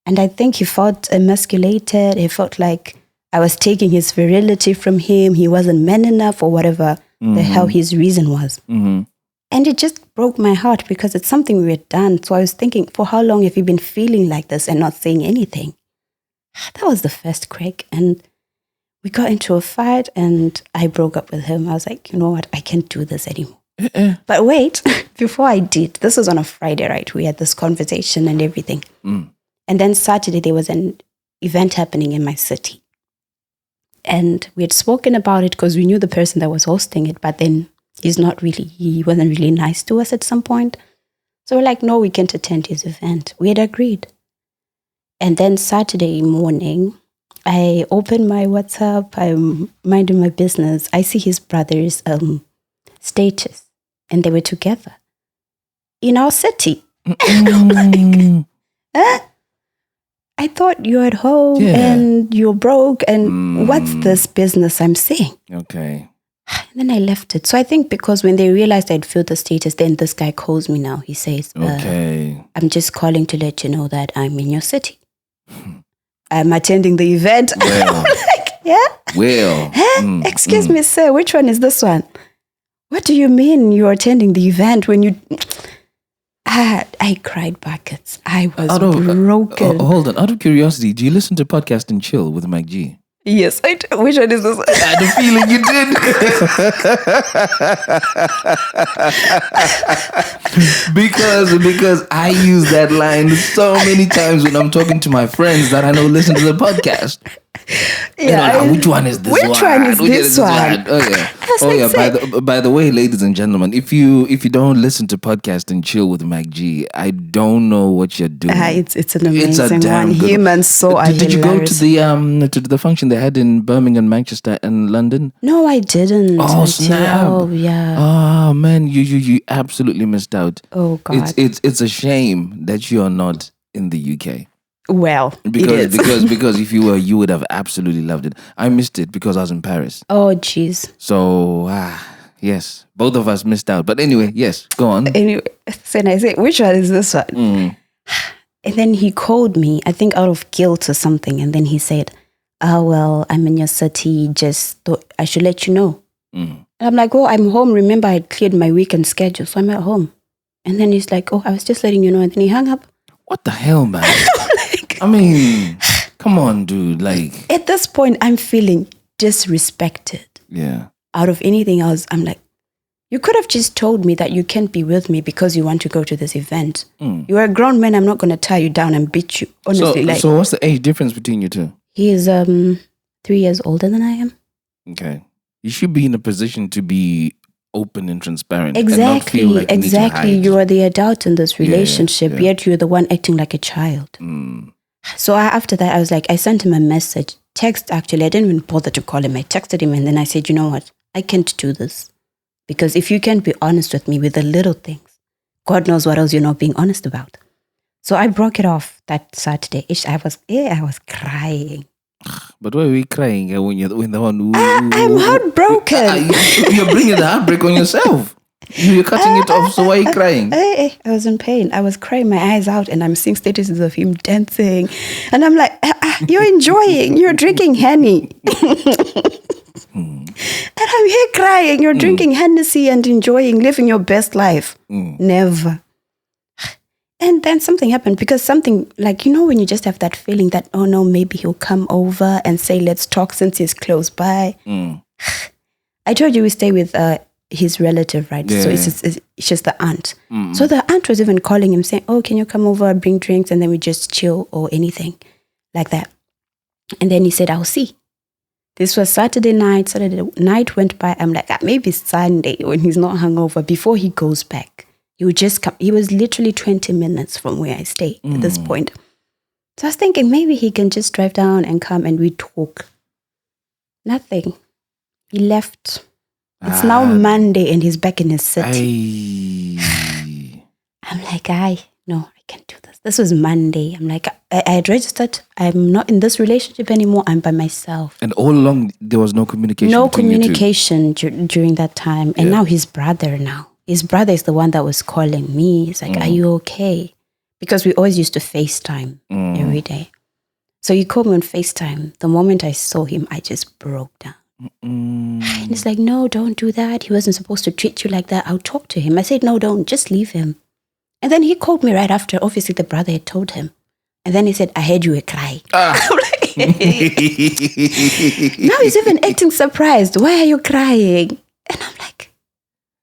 E: And I think he felt emasculated. He felt like I was taking his virility from him. He wasn't man enough or whatever the hell his reason was. And it just broke my heart because it's something we had done. So I was thinking, for how long have you been feeling like this and not saying anything? That was the first crack. And we got into a fight and I broke up with him. I was like, you know what? I can't do this anymore. But wait, before I did, this was on a Friday, right? We had this conversation and everything. And then Saturday, there was an event happening in my city. And we had spoken about it because we knew the person that was hosting it, but then he wasn't really nice to us at some point. So we're like, no, we can't attend his event. We had agreed. And then Saturday morning, I opened my WhatsApp, I'm minding my business. I see his brother's status, and they were together in our city. I'm like, I thought you're at home and you're broke, and what's this business I'm seeing?
A: Okay.
E: And then I left it. So I think because when they realized I'd filled the status, then this guy calls me now. He says, I'm just calling to let you know that I'm in your city. I'm attending the event.
A: Well,
E: like, yeah?
A: Well.
E: Excuse me, sir, which one is this one? What do you mean you're attending the event when you... I cried buckets. I was broken.
A: Hold on. Out of curiosity, do you listen to Podcast and Chill with Mike G?
E: Yes, I do. Which one is this?
A: I had a feeling you did. because I use that line so many times when I'm talking to my friends that I know listen to the podcast.
E: Yeah,
A: which one is this one?
E: Which one is this one?
A: Oh yeah. By the way, ladies and gentlemen, if you don't listen to Podcast and Chill with Mike G, I don't know what you're doing.
E: It's an amazing one. Him and so are
A: Did you go to the function they had in Birmingham, Manchester, and London?
E: No, I didn't.
A: Oh snap!
E: Oh yeah.
A: Oh man, you absolutely missed out.
E: Oh God.
A: It's a shame that you are not in the UK.
E: Well, it is.
A: because if you were, you would have absolutely loved it. I missed it because I was in Paris.
E: Oh, jeez.
A: So, yes, both of us missed out. But anyway, yes, go on.
E: Anyway, so I say, which one is this one? And then he called me, I think out of guilt or something. And then he said, well, I'm in your city. Just thought I should let you know. And I'm like, oh, I'm home. Remember, I had cleared my weekend schedule, so I'm at home. And then he's like, oh, I was just letting you know. And then he hung up.
A: What the hell, man? I mean, come on, dude. Like,
E: at this point, I'm feeling disrespected.
A: Yeah.
E: Out of anything else, I'm like, you could have just told me that you can't be with me because you want to go to this event. You're a grown man. I'm not going to tie you down and beat you. Honestly,
A: so what's the age difference between you two?
E: He is 3 years older than I am.
A: Okay. You should be in a position to be open and transparent.
E: Exactly.
A: And not feel like you need to hide.
E: You are the adult in this relationship, yet you're the one acting like a child. So after that, I was like, I sent him a message, text actually. I didn't even bother to call him. I texted him and then I said, you know what? I can't do this. Because if you can't be honest with me with the little things, God knows what else you're not being honest about. So I broke it off that Saturday. I was crying.
A: But why are we crying when the one who...
E: I'm heartbroken.
A: You're bringing the heartbreak on yourself. You're cutting it off, so why are you crying?
E: I was in pain. I was crying my eyes out and I'm seeing statuses of him dancing. And I'm like, you're enjoying. You're drinking Henny. And I'm here crying. You're drinking Hennessy and enjoying, living your best life. Never. And then something happened because something like, when you just have that feeling that, oh no, maybe he'll come over and say, let's talk since he's close by. I told you we stay with his relative, right? Yeah. So it's just the aunt. So the aunt was even calling him saying, oh, can you come over, bring drinks, and then we just chill or anything like that. And then he said, I'll see. This was Saturday night. Saturday night went by. I'm like, maybe Sunday when he's not hungover, before he goes back. He would just come. He was literally 20 minutes from where I stay at this point. So I was thinking maybe he can just drive down and come and we talk. Nothing. He left. It's now Monday and he's back in his city. I'm like, no, I can't do this. This was Monday. I'm like, I had registered. I'm not in this relationship anymore. I'm by myself.
A: And all along, there was no communication.
E: No communication during that time. And now his brother is the one that was calling me. He's like, are you okay? because we always used to FaceTime every day. So he called me on FaceTime. The moment I saw him, I just broke down. And he's like, no, don't do that. He wasn't supposed to treat you like that. I'll talk to him. I said, no, don't. Just leave him. And then he called me right after. Obviously, the brother had told him. And then he said, I heard you were crying. I'm like, now he's even acting surprised. Why are you crying? And I'm like,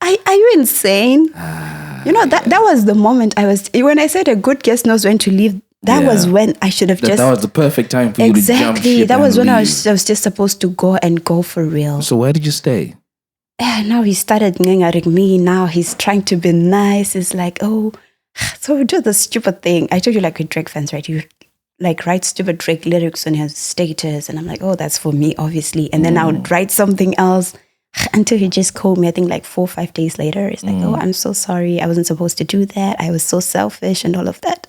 E: are you insane? That was the moment when I said a good guest knows when to leave. That was when I should have
A: that was the perfect time for you to jump ship.
E: Exactly. That was when I was just supposed to go for real.
A: So where did you stay?
E: Now he started ngangering me. Now he's trying to be nice. It's like, oh, so we do the stupid thing. I told you, like, with Drake fans, right? You like write stupid Drake lyrics on his status, and I'm like, oh, that's for me, obviously. And then I would write something else until he just called me. I think like 4 or 5 days later. It's like, oh, I'm so sorry. I wasn't supposed to do that. I was so selfish and all of that.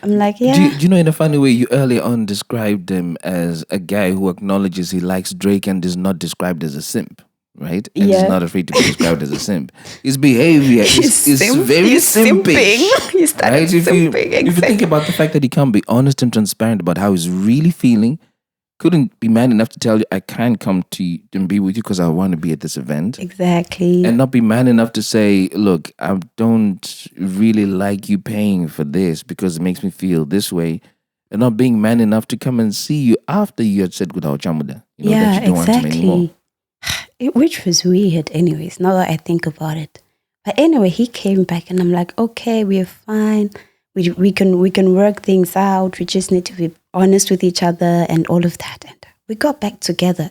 E: I'm like, yeah.
A: Do you know, in a funny way, you earlier on described him as a guy who acknowledges he likes Drake and is not described as a simp, right? And is not afraid to be described as a simp. His behavior is very simping.
E: He started
A: right?
E: simping.
A: If you think about the fact that he can't be honest and transparent about how he's really feeling, couldn't be man enough to tell you, I can't come to you and be with you because I want to be at this event.
E: Exactly.
A: And not be man enough to say, look, I don't really like you paying for this because it makes me feel this way. And not being man enough to come and see you after you had said without chamuda. That you don't want him anymore.
E: Which was weird anyways, now that I think about it. But anyway, he came back and I'm like, okay, we're fine. We can work things out. We just need to be honest with each other and all of that. And we got back together,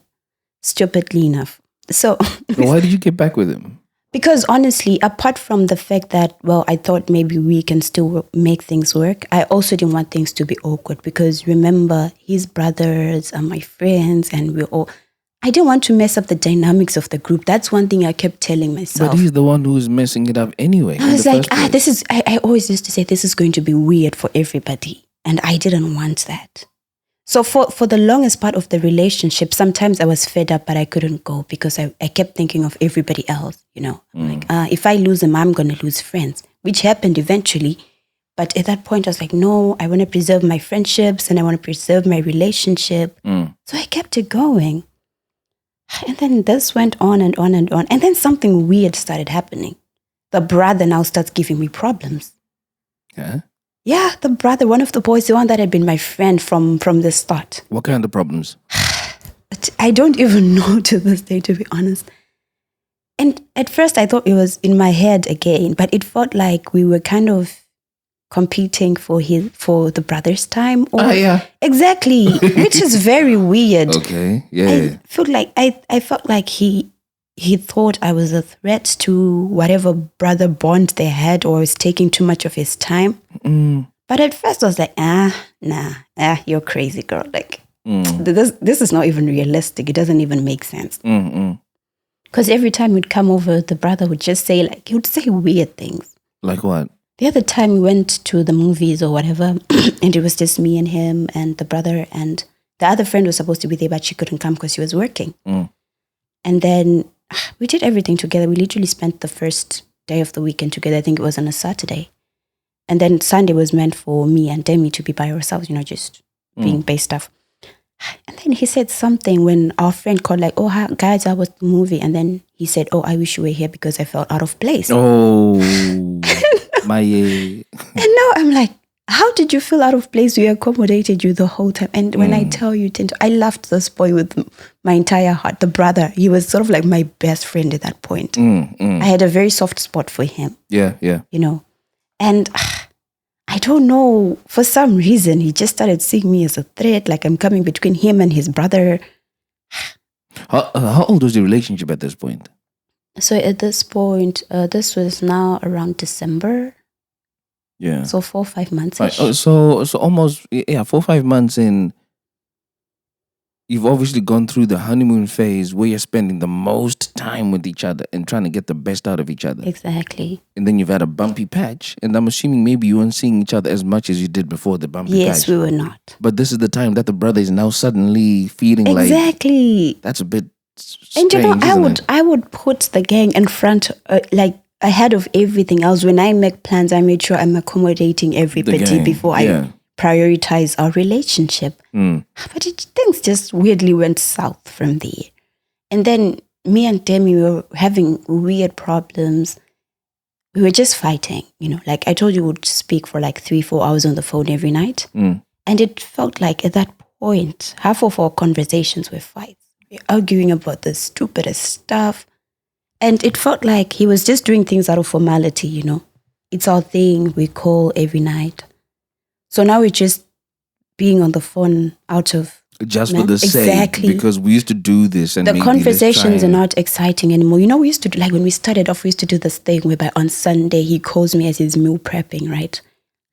E: stupidly enough. So
A: why did you get back with him?
E: Because honestly, apart from the fact that, well, I thought maybe we can still make things work, I also didn't want things to be awkward because remember, his brothers are my friends and I didn't want to mess up the dynamics of the group. That's one thing I kept telling myself.
A: But he's the one who's messing it up anyway.
E: I was like, I always used to say this is going to be weird for everybody. And I didn't want that. So for the longest part of the relationship, sometimes I was fed up, but I couldn't go because I kept thinking of everybody else, Like, if I lose them, I'm going to lose friends, which happened eventually. But at that point, I was like, no, I want to preserve my friendships and I want to preserve my relationship. So I kept it going. And then this went on and on and on. And then something weird started happening. The brother now starts giving me problems.
A: Yeah?
E: Yeah, the brother, one of the boys, the one that had been my friend from the start.
A: What kind of problems?
E: I don't even know to this day, to be honest. And at first I thought it was in my head again, but it felt like we were kind of competing for the brother's time. Exactly, which is very weird.
A: Okay, yeah.
E: I felt like he thought I was a threat to whatever brother bond they had, or was taking too much of his time. But at first I was like, you're crazy, girl. Like, this is not even realistic. It doesn't even make sense. Because every time we'd come over, the brother would just say, like, he would say weird things.
A: Like what?
E: The other time we went to the movies or whatever, and it was just me and him and the brother, and the other friend was supposed to be there, but she couldn't come because she was working. And then we did everything together. We literally spent the first day of the weekend together. I think it was on a Saturday. And then Sunday was meant for me and Demi to be by ourselves, just being base stuff. And then he said something when our friend called, like, oh, guys, how was the movie? And then he said, oh, I wish you were here because I felt out of place.
A: Oh, my.
E: And now I'm like, how did you feel out of place? We accommodated you the whole time. And when I tell you, Tinto, I loved this boy with my entire heart. The brother, he was sort of like my best friend at that point. I had a very soft spot for him.
A: Yeah.
E: And I don't know, for some reason, he just started seeing me as a threat, like I'm coming between him and his brother.
A: How old was the relationship at this point?
E: So at this point, this was now around December.
A: Yeah.
E: So 4 or 5 months.
A: So almost 4 or 5 months in, you've obviously gone through the honeymoon phase where you're spending the most time with each other and trying to get the best out of each other.
E: Exactly.
A: And then you've had a bumpy patch, and I'm assuming maybe you weren't seeing each other as much as you did before the bumpy patch.
E: Yes, we were not.
A: But this is the time that the brother is now suddenly feeling
E: exactly.
A: That's a bit strange,
E: and I would put the gang in front, like ahead of everything else. When I make plans, I made sure I'm accommodating everybody before I prioritize our relationship. But things just weirdly went south from there. And then me and Demi were having weird problems. We were just fighting, like I told you, we would speak for like 3-4 hours on the phone every night. And it felt like at that point, half of our conversations were fights. We're arguing about the stupidest stuff. And it felt like he was just doing things out of formality, It's our thing. We call every night. So now we're just being on the phone out of...
A: Just for the sake. Because we used to do this. And
E: the conversations are not exciting anymore. We used to do, like when we started off, we used to do this thing whereby on Sunday, he calls me as he's meal prepping, right?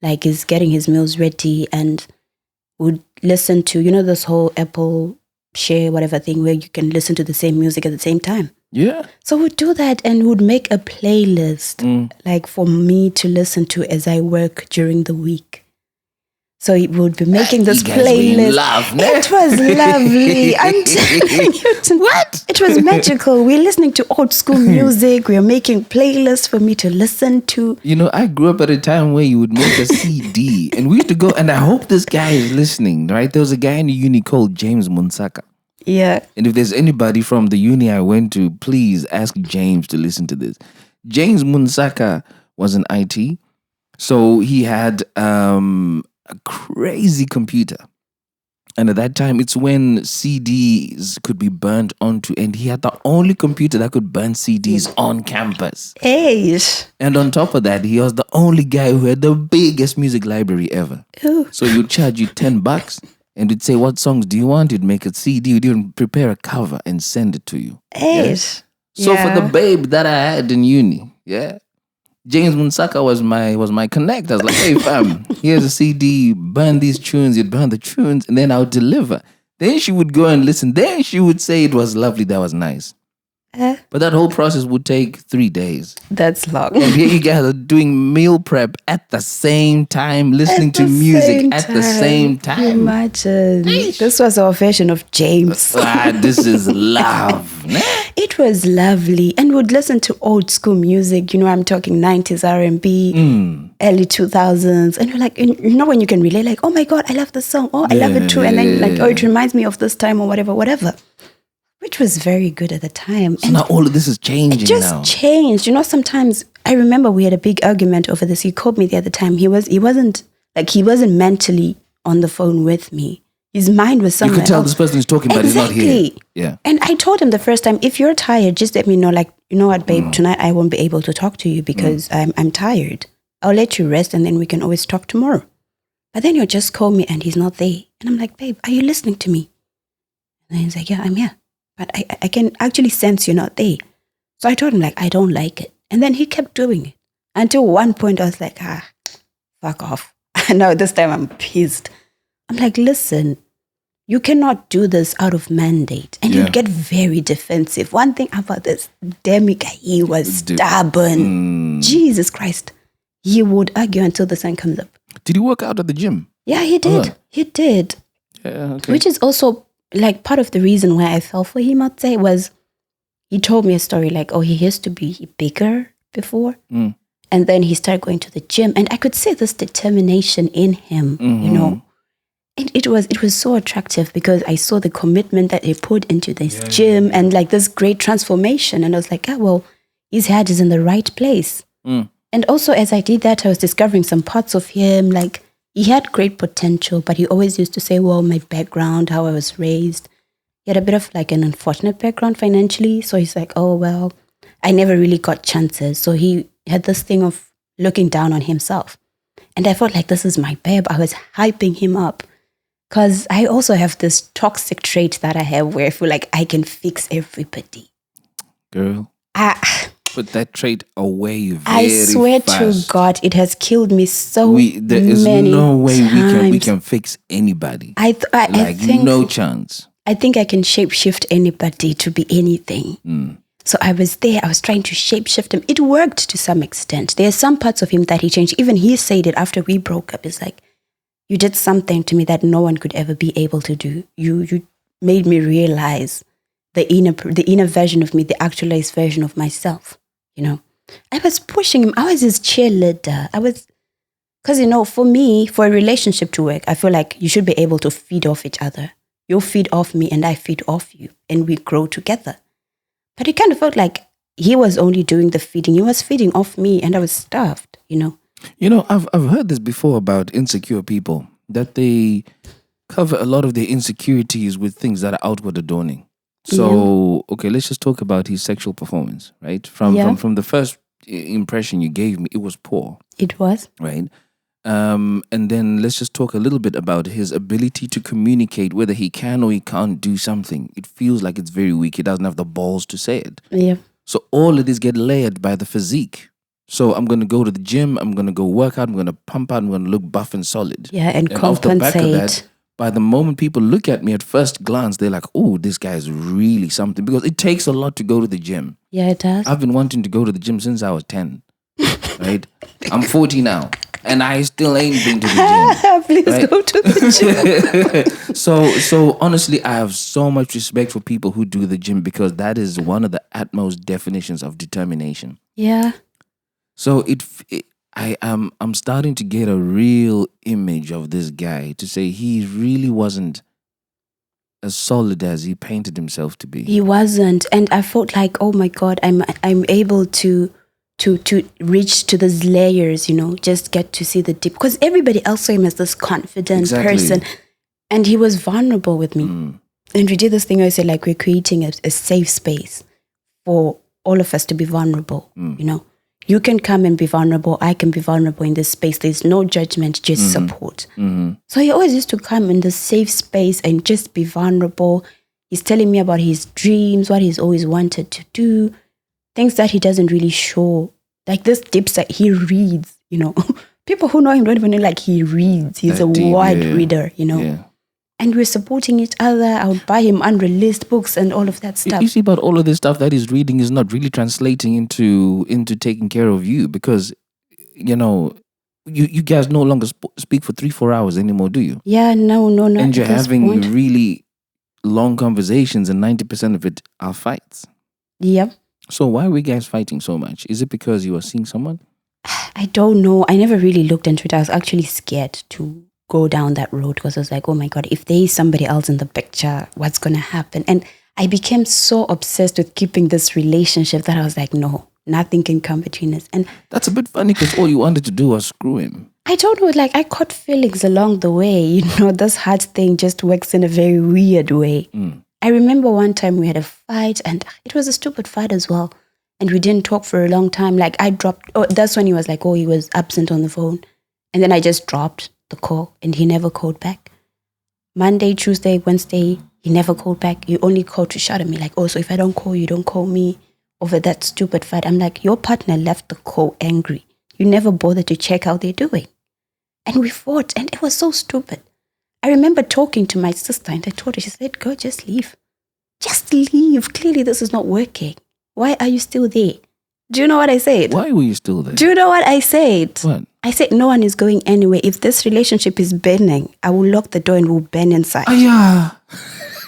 E: Like he's getting his meals ready and would listen to, this whole Apple Share, whatever thing where you can listen to the same music at the same time.
A: Yeah.
E: So we'd do that and would make a playlist like for me to listen to as I work during the week. So he would be making this playlist. It was lovely. I'm telling you. What? It was magical. We're listening to old school music. We're making playlists for me to listen to.
A: I grew up at a time where you would make a CD and we used to go, and I hope this guy is listening, right? There was a guy in the uni called James Munsaka.
E: Yeah.
A: And if there's anybody from the uni I went to, please ask James to listen to this. James Munsaka was in IT. So he had a crazy computer. And at that time, it's when CDs could be burnt onto, and he had the only computer that could burn CDs on campus.
E: Hey.
A: And on top of that, he was the only guy who had the biggest music library ever.
E: Ooh.
A: So he'd charge you $10 and he'd say, what songs do you want? He'd make a CD, he'd even prepare a cover and send it to you.
E: Hey.
A: Yes? So for the babe that I had in uni, James Munsaka was my connect. I was like, hey fam, here's a CD, burn these tunes, you'd burn the tunes, and then I would deliver. Then she would go and listen. Then she would say it was lovely, that was nice. But that whole process would take 3 days.
E: That's long.
A: And here you guys are doing meal prep at the same time, listening to music at the same time.
E: Imagine. This was our version of James.
A: This is love.
E: It was lovely. And we'd listen to old school music. I'm talking 90s R&B, early 2000s. And you're like, when you can relate, like, oh my God, I love this song. Oh, I love it too. And then it reminds me of this time or whatever. Which was very good at the time.
A: So now all of this is changing now. It
E: just changed. Sometimes I remember we had a big argument over this. He called me the other time. He wasn't mentally on the phone with me. His mind was somewhere
A: else. You could tell
E: else.
A: this person is talking, but he's not here. Yeah.
E: And I told him the first time, if you're tired, just let me know. Like, you know what, babe, tonight I won't be able to talk to you because I'm tired. I'll let you rest and then we can always talk tomorrow. But then he'll just call me and he's not there. And I'm like, babe, are you listening to me? And he's like, yeah, I'm here. But I can actually sense you're not there. So I told him, like, I don't like it. And then he kept doing it. Until one point I was like, fuck off. Now this time I'm pissed. I'm like, listen, you cannot do this out of mandate. And you'd get very defensive. One thing about this Demi God, he was stubborn. Jesus Christ. He would argue until the sun comes up.
A: Did he work out at the gym?
E: Yeah, he did. He did.
A: Yeah, okay.
E: Which is also... like part of the reason why I fell for him, I'd say, was he told me a story like, he used to be bigger before. And then he started going to the gym. And I could see this determination in him, And it was so attractive because I saw the commitment that he put into this gym and like this great transformation. And I was like, his head is in the right place. And also as I did that, I was discovering some parts of him, like, he had great potential, but he always used to say, my background, how I was raised. He had a bit of like an unfortunate background financially. So he's like, I never really got chances. So he had this thing of looking down on himself. And I felt like this is my babe. I was hyping him up because I also have this toxic trait that I have where I feel like I can fix everybody.
A: Girl. Put that trait away very
E: I swear
A: fast.
E: to God, it has killed me
A: there is
E: many
A: no way
E: times.
A: we can fix anybody.
E: I think
A: no chance.
E: I think I can shapeshift anybody to be anything. So I was there. I was trying to shapeshift him. It worked to some extent. There are some parts of him that he changed. Even he said it after we broke up. It's like, you did something to me that no one could ever be able to do. You made me realize the inner version of me, the actualized version of myself, I was pushing him. I was his cheerleader. Because, for me, for a relationship to work, I feel like you should be able to feed off each other. You feed off me and I feed off you, and we grow together. But it kind of felt like he was only doing the feeding. He was feeding off me and I was starved,
A: I've heard this before about insecure people, that they cover a lot of their insecurities with things that are outward adorning. So, okay, let's just talk about his sexual performance, right? From the first impression you gave me, it was poor.
E: It was.
A: Right? And then let's just talk a little bit about his ability to communicate, whether he can or he can't do something. It feels like it's very weak. He doesn't have the balls to say it.
E: Yeah.
A: So all of this get layered by the physique. So I'm going to go to the gym, I'm going to go work out, I'm going to pump out, I'm going to look buff and solid.
E: Yeah, and compensate.
A: Off the back of that, by the moment people look at me at first glance, they're like, oh, this guy is really something. Because it takes a lot to go to the gym.
E: Yeah, it does.
A: I've been wanting to go to the gym since I was 10. Right? I'm 40 now. And I still ain't been to the gym.
E: Please go to the gym.
A: So honestly, I have so much respect for people who do the gym, because that is one of the utmost definitions of determination.
E: Yeah.
A: So I'm starting to get a real image of this guy, to say he really wasn't as solid as he painted himself to be.
E: He wasn't, and I felt like, oh my God, I'm able to reach to these layers, just get to see the deep. Because everybody else saw him as this confident person, and he was vulnerable with me. And we did this thing where I said, like, we're creating a safe space for all of us to be vulnerable. You can come and be vulnerable. I can be vulnerable in this space. There's no judgment, just support. So he always used to come in the safe space and just be vulnerable. He's telling me about his dreams, what he's always wanted to do, things that he doesn't really show. Like this deep side, he reads, People who know him don't even know, like, he reads. He's a wide reader,
A: Yeah.
E: And we're supporting each other. I would buy him unreleased books and all of that stuff.
A: You see, but all of this stuff that he's reading is not really translating into taking care of you, because, you guys no longer speak for 3-4 hours anymore, do you?
E: Yeah, no.
A: And you're having really long conversations, and 90% of it are fights.
E: Yep.
A: So why were you guys fighting so much? Is it because you were seeing someone?
E: I don't know. I never really looked into it. I was actually scared to go down that road, because I was like, oh my God, if there is somebody else in the picture, what's going to happen? And I became so obsessed with keeping this relationship that I was like, no, nothing can come between us. And
A: that's a bit funny, because all you wanted to do was screw him.
E: I don't know, like, I caught feelings along the way. This heart thing just works in a very weird way. I remember one time we had a fight, and it was a stupid fight as well. And we didn't talk for a long time. Like, I dropped, that's when he was like, he was absent on the phone. And then I just dropped the call, and he never called back. Monday, Tuesday, Wednesday, he never called back. He only called to shout at me like, so if I don't call you, don't call me over that stupid fight. I'm like, your partner left the call angry. You never bothered to check how they're doing. And we fought, and it was so stupid. I remember talking to my sister, and I told her, she said, girl, just leave. Just leave. Clearly this is not working. Why are you still there? Do you know what I said?
A: Why were you still there?
E: Do you know what I said?
A: What?
E: I said, no one is going anywhere. If this relationship is burning, I will lock the door and we'll burn inside.
A: Oh, yeah.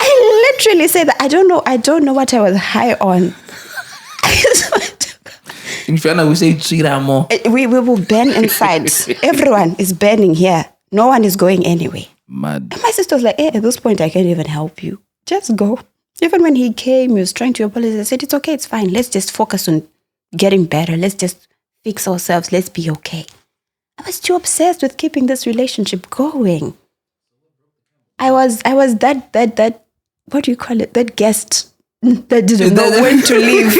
E: I literally said that. I don't know what I was high on.
A: In Fiona, we say Chiramo.
E: We will burn inside. Everyone is burning here. No one is going anywhere.
A: Mad.
E: And my sister was like, at this point, I can't even help you. Just go. Even when he came, he was trying to apologize. I said, it's okay, it's fine. Let's just focus on getting better. Let's just fix ourselves. Let's be okay. I was too obsessed with keeping this relationship going. I was that what do you call it? That guest that didn't know when to leave.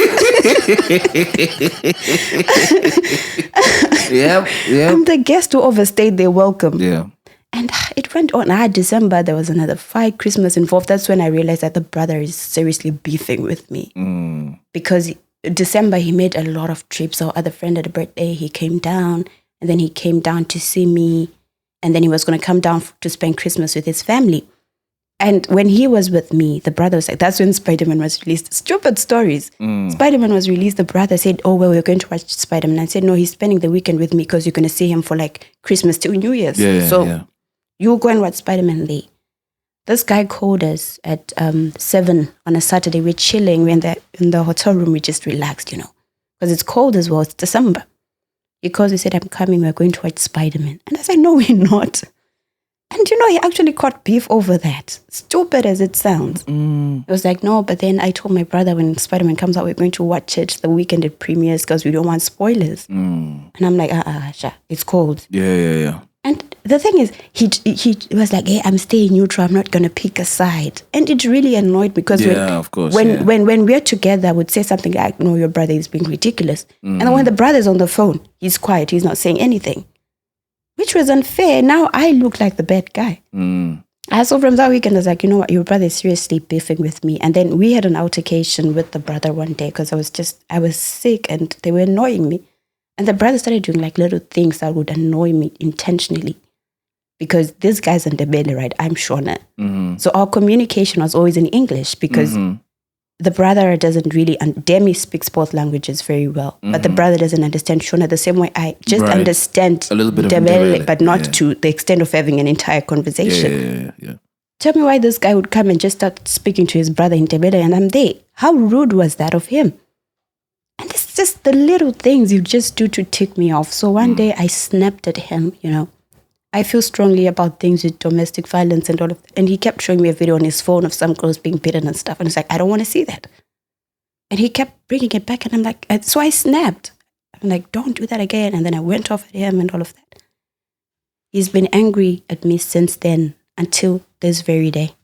A: Yeah.
E: I'm the guest who overstayed their welcome.
A: Yeah.
E: And it went on. December, there was another fight, Christmas involved. That's when I realized that the brother is seriously beefing with me. Because December, he made a lot of trips. Our other friend had a birthday, he came down. And then he came down to see me. And then he was going to come down to spend Christmas with his family. And when he was with me, the brother was like, that's when Spider-Man was released. Stupid stories. Spider-Man was released. The brother said, we're going to watch Spider-Man. I said, no, he's spending the weekend with me because you're going to see him for like Christmas till New Year's. So you go and watch Spider-Man there. This guy called us at 7 on a Saturday. We're chilling. We're in the hotel room. We just relaxed, because it's cold as well. It's December. He calls, he said, I'm coming, we're going to watch Spider-Man. And I said, no, we're not. And he actually caught beef over that. Stupid as it sounds. It was like, no, but then I told my brother when Spider-Man comes out, we're going to watch it the weekend it premieres because we don't want spoilers. And I'm like, it's cold.
A: Yeah.
E: And the thing is, he was like, hey, I'm staying neutral. I'm not going to pick a side. And it really annoyed me because when we're together, I would say something like, no, your brother is being ridiculous. And then when the brother's on the phone, he's quiet. He's not saying anything, which was unfair. Now I look like the bad guy. I saw from that weekend, I was like, you know what, your brother is seriously beefing with me. And then we had an altercation with the brother one day because I was sick and they were annoying me. And the brother started doing like little things that would annoy me intentionally. Because this guy's in the belly, right? I'm Shona. So our communication was always in English because the brother doesn't really, and Demi speaks both languages very well, but the brother doesn't understand Shona the same way I just understand
A: a little bit of
E: Ndebele, but not to the extent of having an entire conversation.
A: Yeah.
E: Tell me why this guy would come and just start speaking to his brother in Ndebele and I'm there. How rude was that of him? And it's just the little things you just do to tick me off. So one day I snapped at him, I feel strongly about things with domestic violence and all of that. And he kept showing me a video on his phone of some girls being beaten and stuff. And it's like, I don't want to see that. And he kept bringing it back. And I'm like, so I snapped. I'm like, don't do that again. And then I went off at him and all of that. He's been angry at me since then until this very day.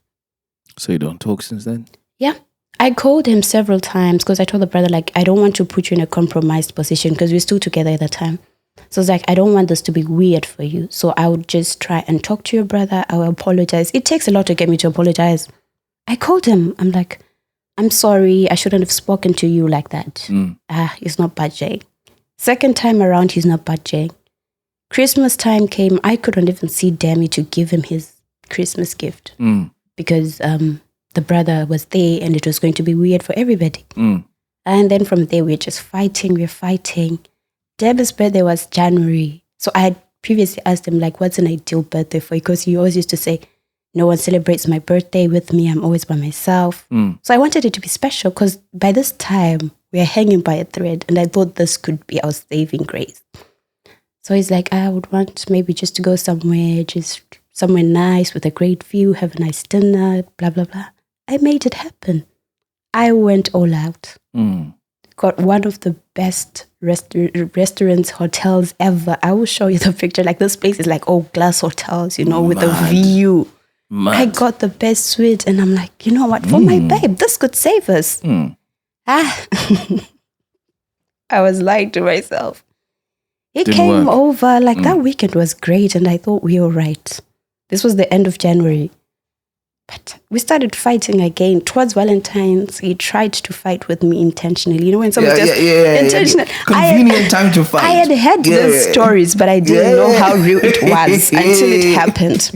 A: So you don't talk since then?
E: Yeah. I called him several times because I told the brother, like, I don't want to put you in a compromised position because we're still together at the time. So it's like, I don't want this to be weird for you. So I would just try and talk to your brother. I will apologize. It takes a lot to get me to apologize. I called him. I'm like, I'm sorry. I shouldn't have spoken to you like that. He's not budging. Second time around, he's not budging. Christmas time came. I couldn't even see Demi to give him his Christmas gift because the brother was there and it was going to be weird for everybody. And then from there, we're just fighting. We're fighting. Deb's birthday was January. So I had previously asked him, like, what's an ideal birthday for you? Because he always used to say, no one celebrates my birthday with me. I'm always by myself. So I wanted it to be special because by this time, we are hanging by a thread. And I thought this could be our saving grace. So he's like, I would want maybe just to go somewhere, just somewhere nice with a great view, have a nice dinner, blah, blah, blah. I made it happen. I went all out. Got one of the best restaurants, hotels ever. I will show you the picture. Like, this place is like all glass hotels, with a view. I got the best suite and I'm like, you know what? For my babe, this could save us. I was lying to myself. He came over, like that weekend was great and I thought we were right. This was the end of January. But we started fighting again. Towards Valentine's, he tried to fight with me intentionally. When someone intentional.
A: Convenient time to fight.
E: I had heard those stories, but I didn't know how real it was until it happened.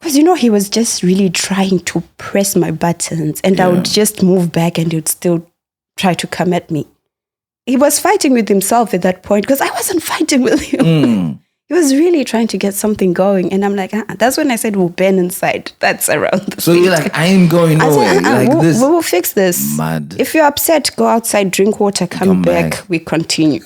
E: Because, he was just really trying to press my buttons and I would just move back and he would still try to come at me. He was fighting with himself at that point because I wasn't fighting with him. He was really trying to get something going. And I'm like, that's when I said we'll burn inside. That's around the
A: So you're like, I ain't going nowhere.
E: We will fix this.
A: Mad.
E: If you're upset, go outside, drink water, come back. We continue.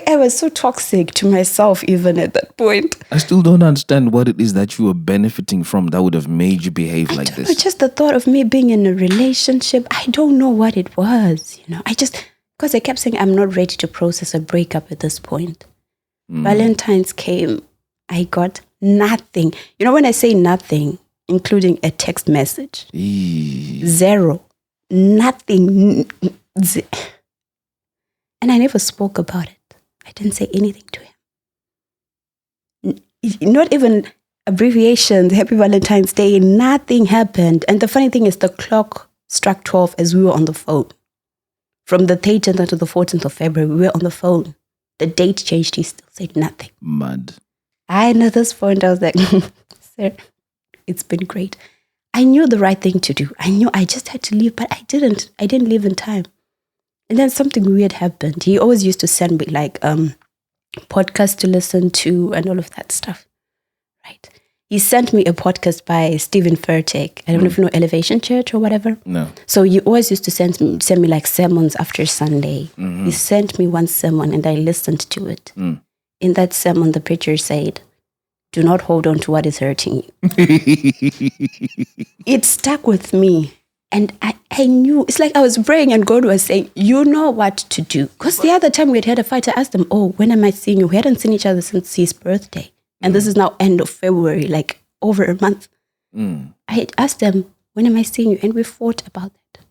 E: I was so toxic to myself even at that point.
A: I still don't understand what it is that you were benefiting from that would have made you behave like this.
E: Just the thought of me being in a relationship, I don't know what it was. Because I kept saying I'm not ready to process a breakup at this point. Valentine's came. I got nothing. When I say nothing, including a text message. Zero. Nothing. And I never spoke about it. I didn't say anything to him. Not even abbreviations, Happy Valentine's Day. Nothing happened. And the funny thing is the clock struck 12 as we were on the phone. From the 13th to the 14th of February, we were on the phone. The date changed. He still said nothing.
A: Mad.
E: At this point, I was like, sir, it's been great. I knew the right thing to do. I knew I just had to leave, but I didn't. I didn't leave in time. And then something weird happened. He always used to send me like podcasts to listen to and all of that stuff. Right. he sent me a podcast by Stephen Furtick. I don't know if you know Elevation Church or whatever.
A: No.
E: So he always used to send me like sermons after Sunday. He sent me one sermon and I listened to it. In that sermon, the preacher said, "Do not hold on to what is hurting you." It stuck with me. And I knew, it's like I was praying and God was saying, you know what to do. Because the other time we had a fight, I asked him, "Oh, when am I seeing you?" We hadn't seen each other since his birthday. And this is now end of February, like over a month. I had asked him, "When am I seeing you?" And we fought about that.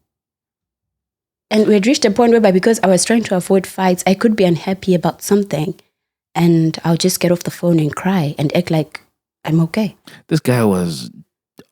E: And we had reached a point whereby because I was trying to avoid fights, I could be unhappy about something. And I'll just get off the phone and cry and act like I'm okay.
A: This guy was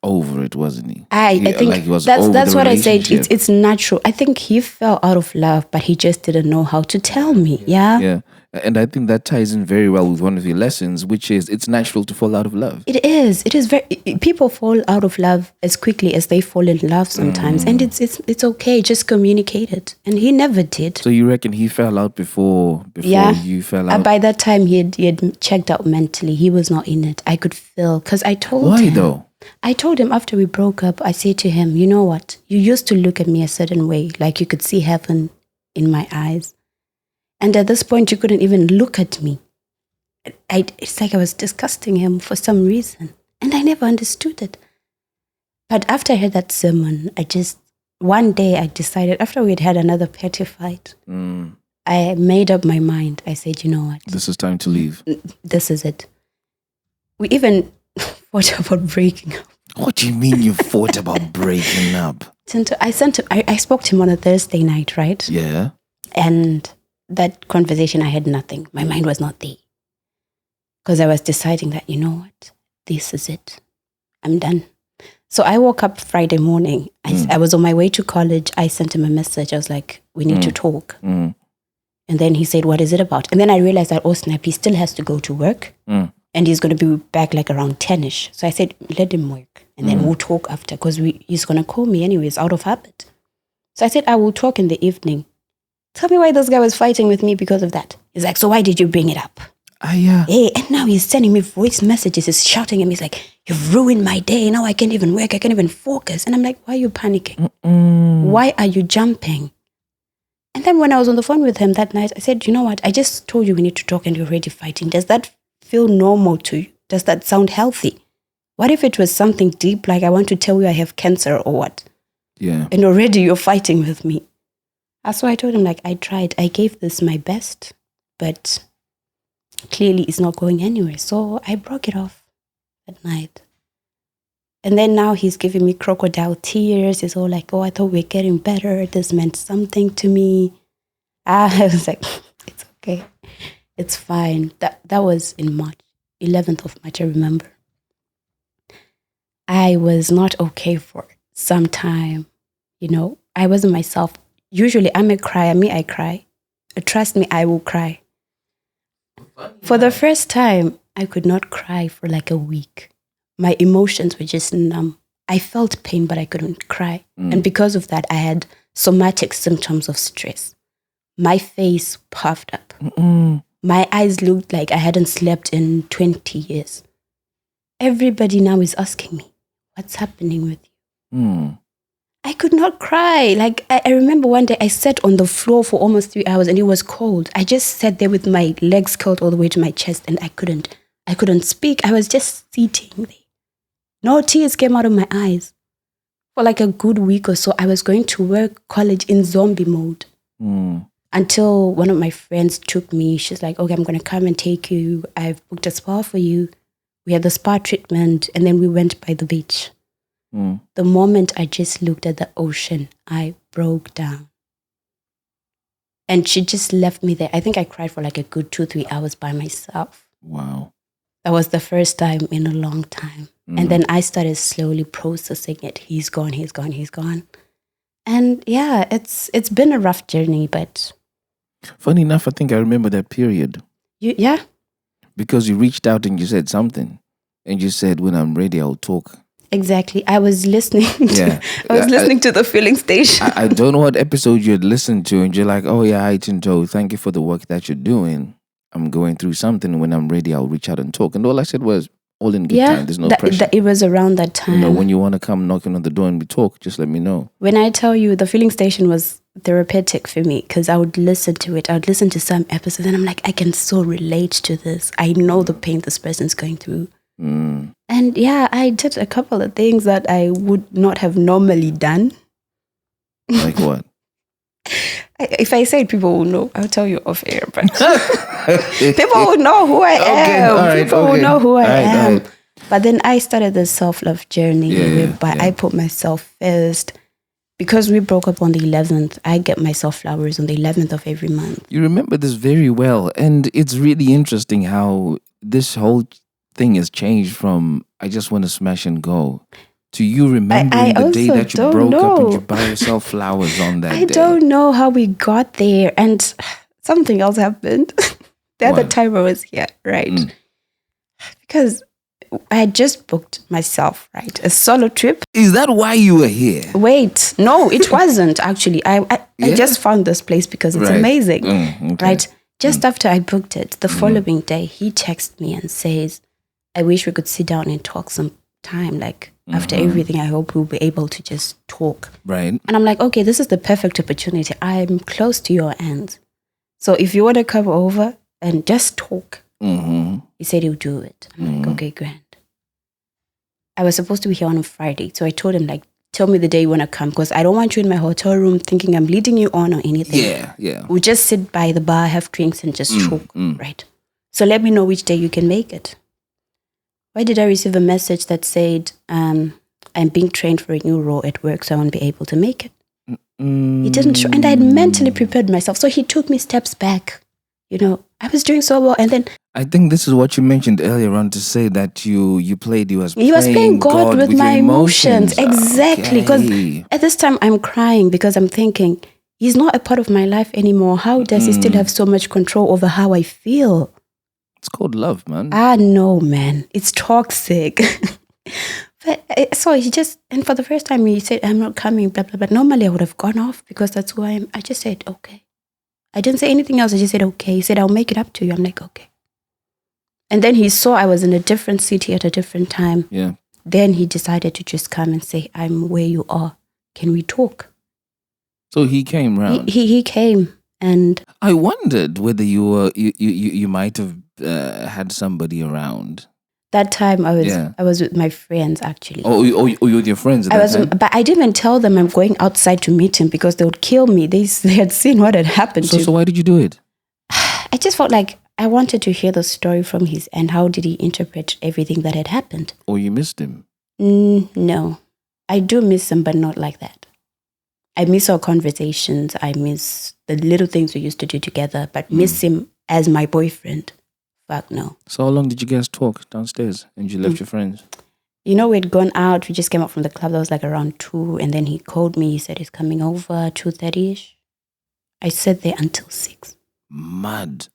A: over it, wasn't he?
E: I think
A: like he was
E: that's
A: over
E: what
A: the
E: I said.
A: relationship.
E: It's natural. I think he fell out of love, but he just didn't know how to tell me. Yeah.
A: Yeah. And I think that ties in very well with one of your lessons, which is it's natural to fall out of love.
E: It is. It is very. People fall out of love as quickly as they fall in love sometimes, and it's okay. Just communicate it, and he never did.
A: So you reckon he fell out before you fell out?
E: By that time, he had checked out mentally. He was not in it. I could feel because I told him.
A: Why though?
E: I told him after we broke up. I said to him, "You know what? You used to look at me a certain way, like you could see heaven in my eyes." And at this point, you couldn't even look at me. It's like I was disgusting him for some reason. And I never understood it. But after I heard that sermon, one day I decided, after we'd had another petty fight, I made up my mind. I said, "You know what?
A: This is time to leave.
E: This is it." We even fought about breaking up.
A: What do you mean you fought about breaking up?
E: I spoke to him on a Thursday night, right?
A: Yeah.
E: And that conversation, I had nothing. My mind was not there. Because I was deciding that, you know what? This is it. I'm done. So I woke up Friday morning. I was on my way to college. I sent him a message. I was like, "We need to talk." And then he said, "What is it about?" And then I realized that, oh snap, he still has to go to work. And he's going to be back like around 10ish. So I said, "Let him work. And then we'll talk after." Because he's going to call me anyways, out of habit. So I said, "I will talk in the evening. Tell me why this guy was fighting with me because of that." He's like, "So why did you bring it up?"
A: Yeah.
E: Hey, and now he's sending me voice messages. He's shouting at me. He's like, "You've ruined my day. Now I can't even work. I can't even focus." And I'm like, "Why are you panicking? Why are you jumping?" And then when I was on the phone with him that night, I said, "You know what? I just told you we need to talk and you're already fighting. Does that feel normal to you? Does that sound healthy? What if it was something deep, like I want to tell you I have cancer or what?
A: Yeah.
E: And already you're fighting with me." So I told him, like, I tried. I gave this my best, but clearly it's not going anywhere. So I broke it off that night. And then now he's giving me crocodile tears. He's all like, "Oh, I thought we were getting better. This meant something to me." I was like, "It's okay. It's fine." That was in March, 11th of March, I remember. I was not okay for some time. I wasn't myself. Usually I'm a crier. I cry. Trust me, I will cry. For the first time, I could not cry for like a week. My emotions were just numb. I felt pain, but I couldn't cry. And because of that, I had somatic symptoms of stress. My face puffed up. My eyes looked like I hadn't slept in 20 years. Everybody now is asking me, "What's happening with you?" I could not cry. Like, I remember one day I sat on the floor for almost 3 hours and it was cold. I just sat there with my legs curled all the way to my chest and I couldn't speak. I was just sitting there. No tears came out of my eyes. For like a good week or so, I was going to work, college in zombie mode. Until one of my friends took me. She's like, "Okay, I'm going to come and take you. I've booked a spa for you." We had the spa treatment and then we went by the beach. The moment I just looked at the ocean, I broke down. And she just left me there. I think I cried for like a good 2-3 hours by myself.
A: Wow.
E: That was the first time in a long time. And then I started slowly processing it. He's gone, he's gone, he's gone. And yeah, it's been a rough journey, but...
A: Funny enough, I think I remember that period.
E: Yeah?
A: Because you reached out and you said something. And you said, "When I'm ready, I'll talk."
E: Exactly. I was listening to the filling station.
A: I don't know what episode you had listened to, and you're like, "Oh yeah, hi Tinto, thank you for the work that you're doing. I'm going through something. When I'm ready, I'll reach out and talk." And all I said was, All in good time. There's no pressure.
E: It was around that time.
A: You know, when you want to come knocking on the door and we talk, just let me know.
E: When I tell you, the filling station was therapeutic for me because I would listen to it. I would listen to some episodes and I'm like, I can so relate to this. I know the pain this person's going through. And yeah, I did a couple of things that I would not have normally done.
A: Like what?
E: If I say it, people will know. I'll tell you off air, but people will know who I am. People will know who I am. But then I started this self-love journey whereby I put myself first. Because we broke up on the 11th, I get myself flowers on the 11th of every month.
A: You remember this very well. And it's really interesting how this whole thing has changed from I just want to smash and go to you remembering the day that you broke up and you buy yourself flowers on that day.
E: I don't know how we got there. And something else happened. The other time I was here, right? Because I had just booked myself, right? A solo trip.
A: Is that why you were here?
E: Wait, no, it wasn't actually. I just found this place because it's amazing, right? Just after I booked it, the following day, he texted me and says, I wish we could sit down and talk sometime. Like after everything, I hope we'll be able to just talk.
A: Right.
E: And I'm like, okay, this is the perfect opportunity. I'm close to your end. So if you want to come over and just talk, he said he'll do it. I'm like, okay, grand. I was supposed to be here on a Friday. So I told him, like, tell me the day you want to come because I don't want you in my hotel room thinking I'm leading you on or anything.
A: Yeah.
E: We'll just sit by the bar, have drinks and just talk, right? So let me know which day you can make it. Why did I receive a message that said, I'm being trained for a new role at work, so I won't be able to make it? He didn't show, and I had mentally prepared myself. So he took me steps back. You know, I was doing so well. And then
A: I think this is what you mentioned earlier on to say that you played, he was
E: playing God with my emotions. Exactly. Because at this time I'm crying because I'm thinking, he's not a part of my life anymore. How does he still have so much control over how I feel?
A: It's called love, man.
E: No, man. It's toxic. But so he just, and for the first time he said, I'm not coming, blah, blah, blah. Normally I would have gone off because that's who I am. I just said, okay. I didn't say anything else. I just said, okay. He said, I'll make it up to you. I'm like, okay. And then he saw I was in a different city at a different time.
A: Yeah.
E: Then he decided to just come and say, I'm where you are. Can we talk?
A: So he came round.
E: He came, and
A: I wondered whether you might have had somebody around.
E: That time I was with my friends actually.
A: Oh, you were with your friends at that time?
E: But I didn't even tell them I'm going outside to meet him because they would kill me. They had seen what had happened to me.
A: So why did you do it?
E: I just felt like I wanted to hear the story from his end. How did he interpret everything that had happened?
A: Or you missed him?
E: No. I do miss him, but not like that. I miss our conversations. I miss the little things we used to do together, but miss him as my boyfriend. Fuck no.
A: So how long did you guys talk downstairs and you left your friends?
E: You know, we'd gone out. We just came out from the club. That was like around 2. And then he called me. He said he's coming over 2:30ish. I sat there until 6.
A: Mad.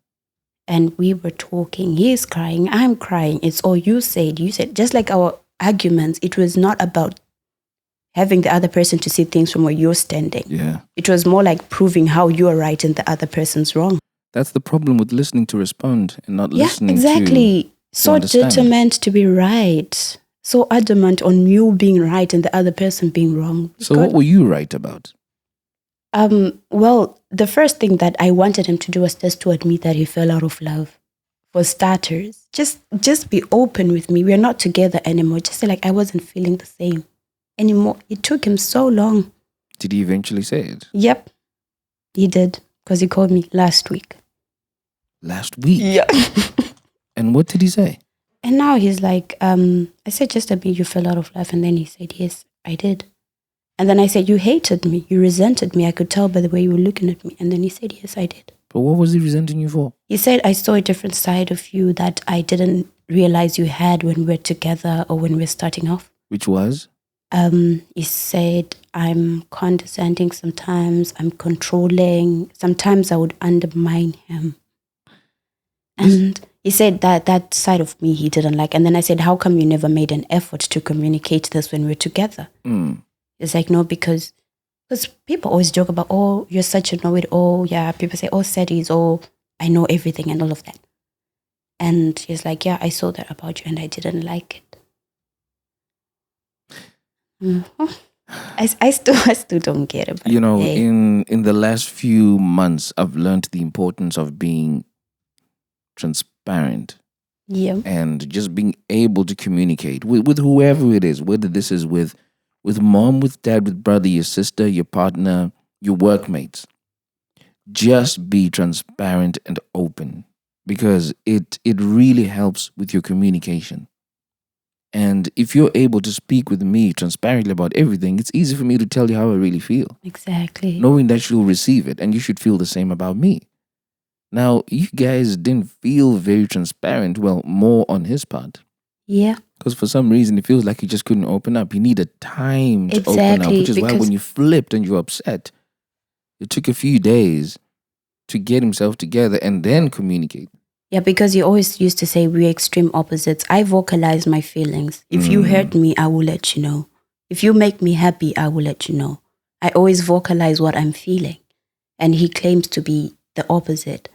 E: And we were talking. He's crying. I'm crying. It's all you said. You said, just like our arguments, it was not about having the other person to see things from where you're standing.
A: Yeah.
E: It was more like proving how you're right and the other person's wrong.
A: That's the problem with listening to respond and not listening
E: exactly.
A: to understand.
E: Determined to be right. So adamant on you being right and the other person being wrong.
A: So what were you right about?
E: Well, the first thing that I wanted him to do was just to admit that he fell out of love. For starters, just be open with me. We're not together anymore. Just say like I wasn't feeling the same anymore. It took him so long.
A: Did he eventually say it?
E: Yep, he did. Because he called me last week.
A: Last week?
E: Yeah.
A: And what did he say?
E: And now he's like, I said, just a bit, you fell out of love. And then he said, yes, I did. And then I said, you hated me. You resented me. I could tell by the way you were looking at me. And then he said, yes, I did.
A: But what was he resenting you for?
E: He said, I saw a different side of you that I didn't realize you had when we were together or when we were starting off.
A: Which was?
E: He said, I'm condescending sometimes. I'm controlling. Sometimes I would undermine him. And he said that side of me he didn't like. And then I said, how come you never made an effort to communicate this when we were together? It's like, no, because people always joke about, oh, you're such a know-it-all. Yeah, people say, oh, Sadie's, oh, I know everything and all of that. And he's like, yeah, I saw that about you and I didn't like it. I still don't get it.
A: You know, in the last few months, I've learned the importance of being transparent.
E: Yeah.
A: And just being able to communicate with whoever it is, whether this is with mom, with dad, with brother, your sister, your partner, your workmates. Just be transparent and open, because it really helps with your communication. And if you're able to speak with me transparently about everything, it's easy for me to tell you how I really feel.
E: Exactly.
A: Knowing that you'll receive it, and you should feel the same about me. Now, you guys didn't feel very transparent, well, more on his part.
E: Yeah.
A: Because for some reason, it feels like he just couldn't open up. He needed time to open up, which is why when you flipped and you're upset, it took a few days to get himself together and then communicate.
E: Yeah, because he always used to say we're extreme opposites. I vocalize my feelings. If you hurt me, I will let you know. If you make me happy, I will let you know. I always vocalize what I'm feeling. And he claims to be the opposite.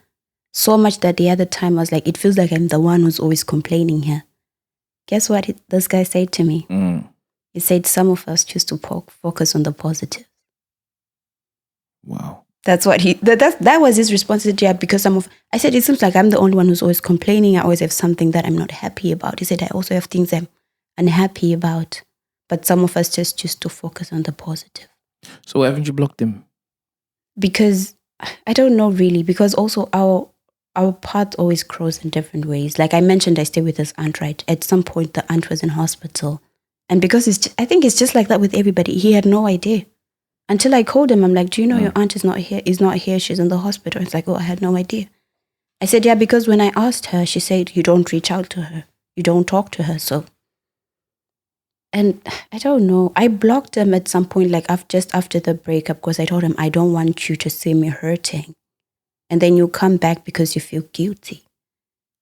E: So much that the other time I was like, it feels like I'm the one who's always complaining here. Guess what this guy said to me? He said some of us choose to focus on the positive.
A: Wow.
E: That's what that was his response to Jab, because I said, it seems like I'm the only one who's always complaining. I always have something that I'm not happy about. He said, I also have things I'm unhappy about. But some of us just choose to focus on the positive.
A: So why haven't you blocked him?
E: Because I don't know really, because also our path always grows in different ways. Like I mentioned, I stay with his aunt, right? At some point, the aunt was in hospital. And because I think it's just like that with everybody. He had no idea. Until I called him, I'm like, do you know your aunt is not here, she's in the hospital. It's like, oh, I had no idea. I said, yeah, because when I asked her, she said, you don't reach out to her. You don't talk to her, so. And I don't know. I blocked him at some point, like just after the breakup, because I told him, I don't want you to see me hurting. And then you come back because you feel guilty.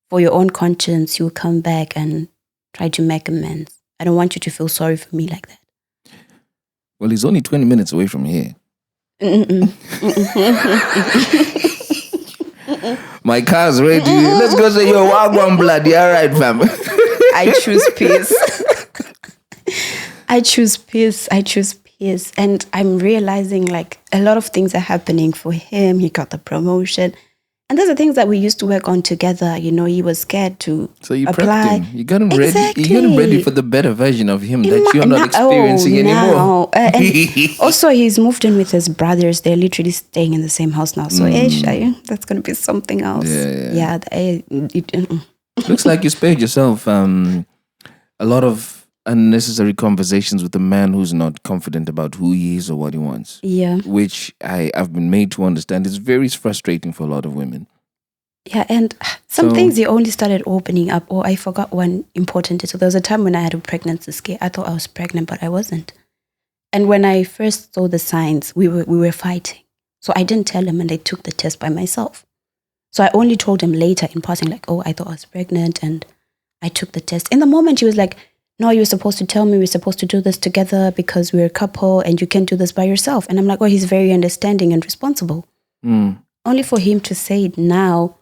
E: For your own conscience, you come back and try to make amends. I don't want you to feel sorry for me like that.
A: Well, he's only 20 minutes away from here. My car's ready. Let's go say your wagwan bloody. All right, fam.
E: I choose peace. I choose peace. And I'm realizing like a lot of things are happening for him. He got the promotion. And those are things that we used to work on together. You know, he was scared to
A: So you
E: apply.
A: prepped him. You got him ready. You got him ready for the better version of him that you're not experiencing anymore.
E: And also, he's moved in with his brothers. They're literally staying in the same house now. So, that's going to be something else. Yeah.
A: Looks like you spared yourself a lot of unnecessary conversations with a man who's not confident about who he is or what he wants.
E: Yeah.
A: Which I've been made to understand is very frustrating for a lot of women.
E: Yeah, and some things he only started opening up. Oh, I forgot one important detail. There was a time when I had a pregnancy scare. I thought I was pregnant, but I wasn't. And when I first saw the signs, we were fighting. So I didn't tell him, and I took the test by myself. So I only told him later in passing, like, oh, I thought I was pregnant, and I took the test. In the moment, he was like, no, you were supposed to tell me we're supposed to do this together because we're a couple and you can't do this by yourself. And I'm like, oh, he's very understanding and responsible. Only for him to say it now,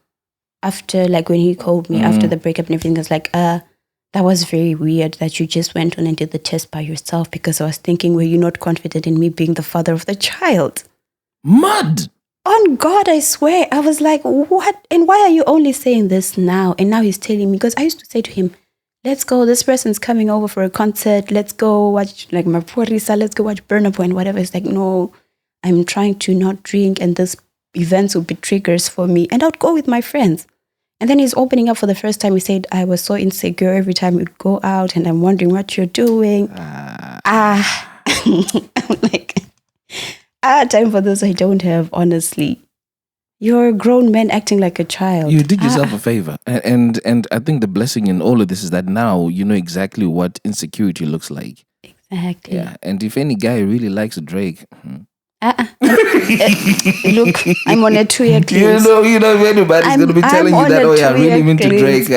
E: after, like when he called me after the breakup and everything, I was like, that was very weird that you just went on and did the test by yourself, because I was thinking, were you not confident in me being the father of the child?
A: Mud!
E: On God, I swear. I was like, what? And why are you only saying this now? And now he's telling me, because I used to say to him, let's go, this person's coming over for a concert, let's go watch like Maporisa, let's go watch Burna Boy and whatever. It's like, no, I'm trying to not drink and this events will be triggers for me. And I would go with my friends. And then he's opening up for the first time. He said, I was so insecure every time we'd go out and I'm wondering what you're doing. I'm like, time for this I don't have, honestly. You're a grown man acting like a child.
A: You did yourself a favor. And I think the blessing in all of this is that now you know exactly what insecurity looks like.
E: Exactly.
A: Yeah. And if any guy really likes Drake...
E: Look, I'm on a 2-year cleanse.
A: You know, anybody's going to be telling you that, oh yeah, really into Drake.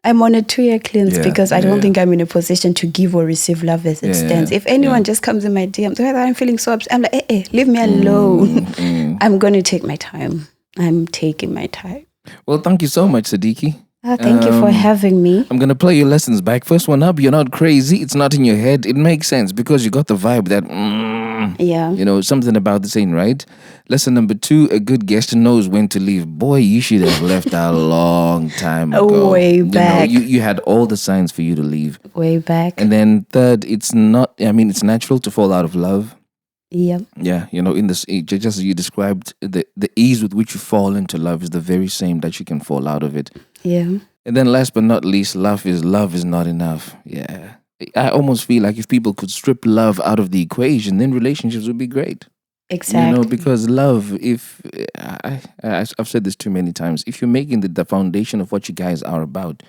E: I'm on a 2-year cleanse because I don't think I'm in a position to give or receive love as it stands. If anyone just comes in my DMs, I'm feeling so upset, I'm like, leave me alone. I'm going to take my time. I'm taking my time.
A: Well, thank you so much, Sadiki.
E: Thank you for having me.
A: I'm gonna play your lessons back. First one up, you're not crazy. It's not in your head. It makes sense because you got the vibe that,
E: Yeah.
A: you know, something about this ain't right. Lesson number 2, a good guest knows when to leave. Boy, you should have left a long time ago.
E: Way back.
A: You had all the signs for you to leave.
E: Way back.
A: And then third, it's it's natural to fall out of love.
E: Yep.
A: Yeah, you know, in this, just as you described, the ease with which you fall into love is the very same that you can fall out of it.
E: Yeah.
A: And then last but not least, love is not enough. Yeah. I almost feel like if people could strip love out of the equation, then relationships would be great.
E: Exactly.
A: You know, because love, if I've said this too many times, if you're making the foundation of what you guys are about,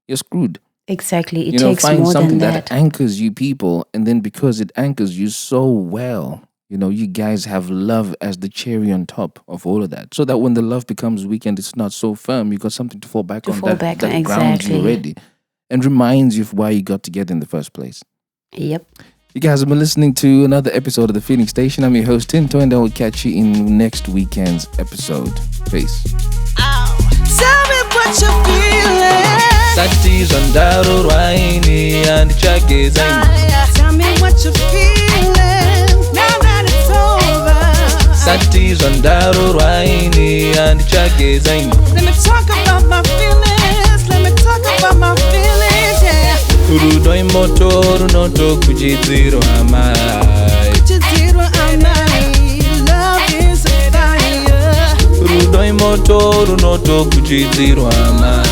A: you're screwed.
E: Exactly. It
A: You know,
E: takes
A: find
E: more
A: something
E: than
A: that anchors you people, and then because it anchors you so well, you know, you guys have love as the cherry on top of all of that. So that when the love becomes weak and it's not so firm, you got something to fall back on that grounds you already and reminds you of why you got together in the first place.
E: Yep.
A: You guys have been listening to another episode of The Feeling Station. I'm your host, Tinto, and I will catch you in next weekend's episode. Peace.
B: Tell me what you're feeling.
A: Satis on Daro Raini and Chake Zain.
B: Tell me what you're feeling. Now that it's over.
A: Satis on Daro Raini and Chake Zain.
B: Let me talk about my feelings. Let me talk about my feelings, yeah.
A: Urudoi motoru noto kujidziro amai.
B: Kujidziro amai. Love is a fire.
A: Urudoi motoru noto kujidziro amai.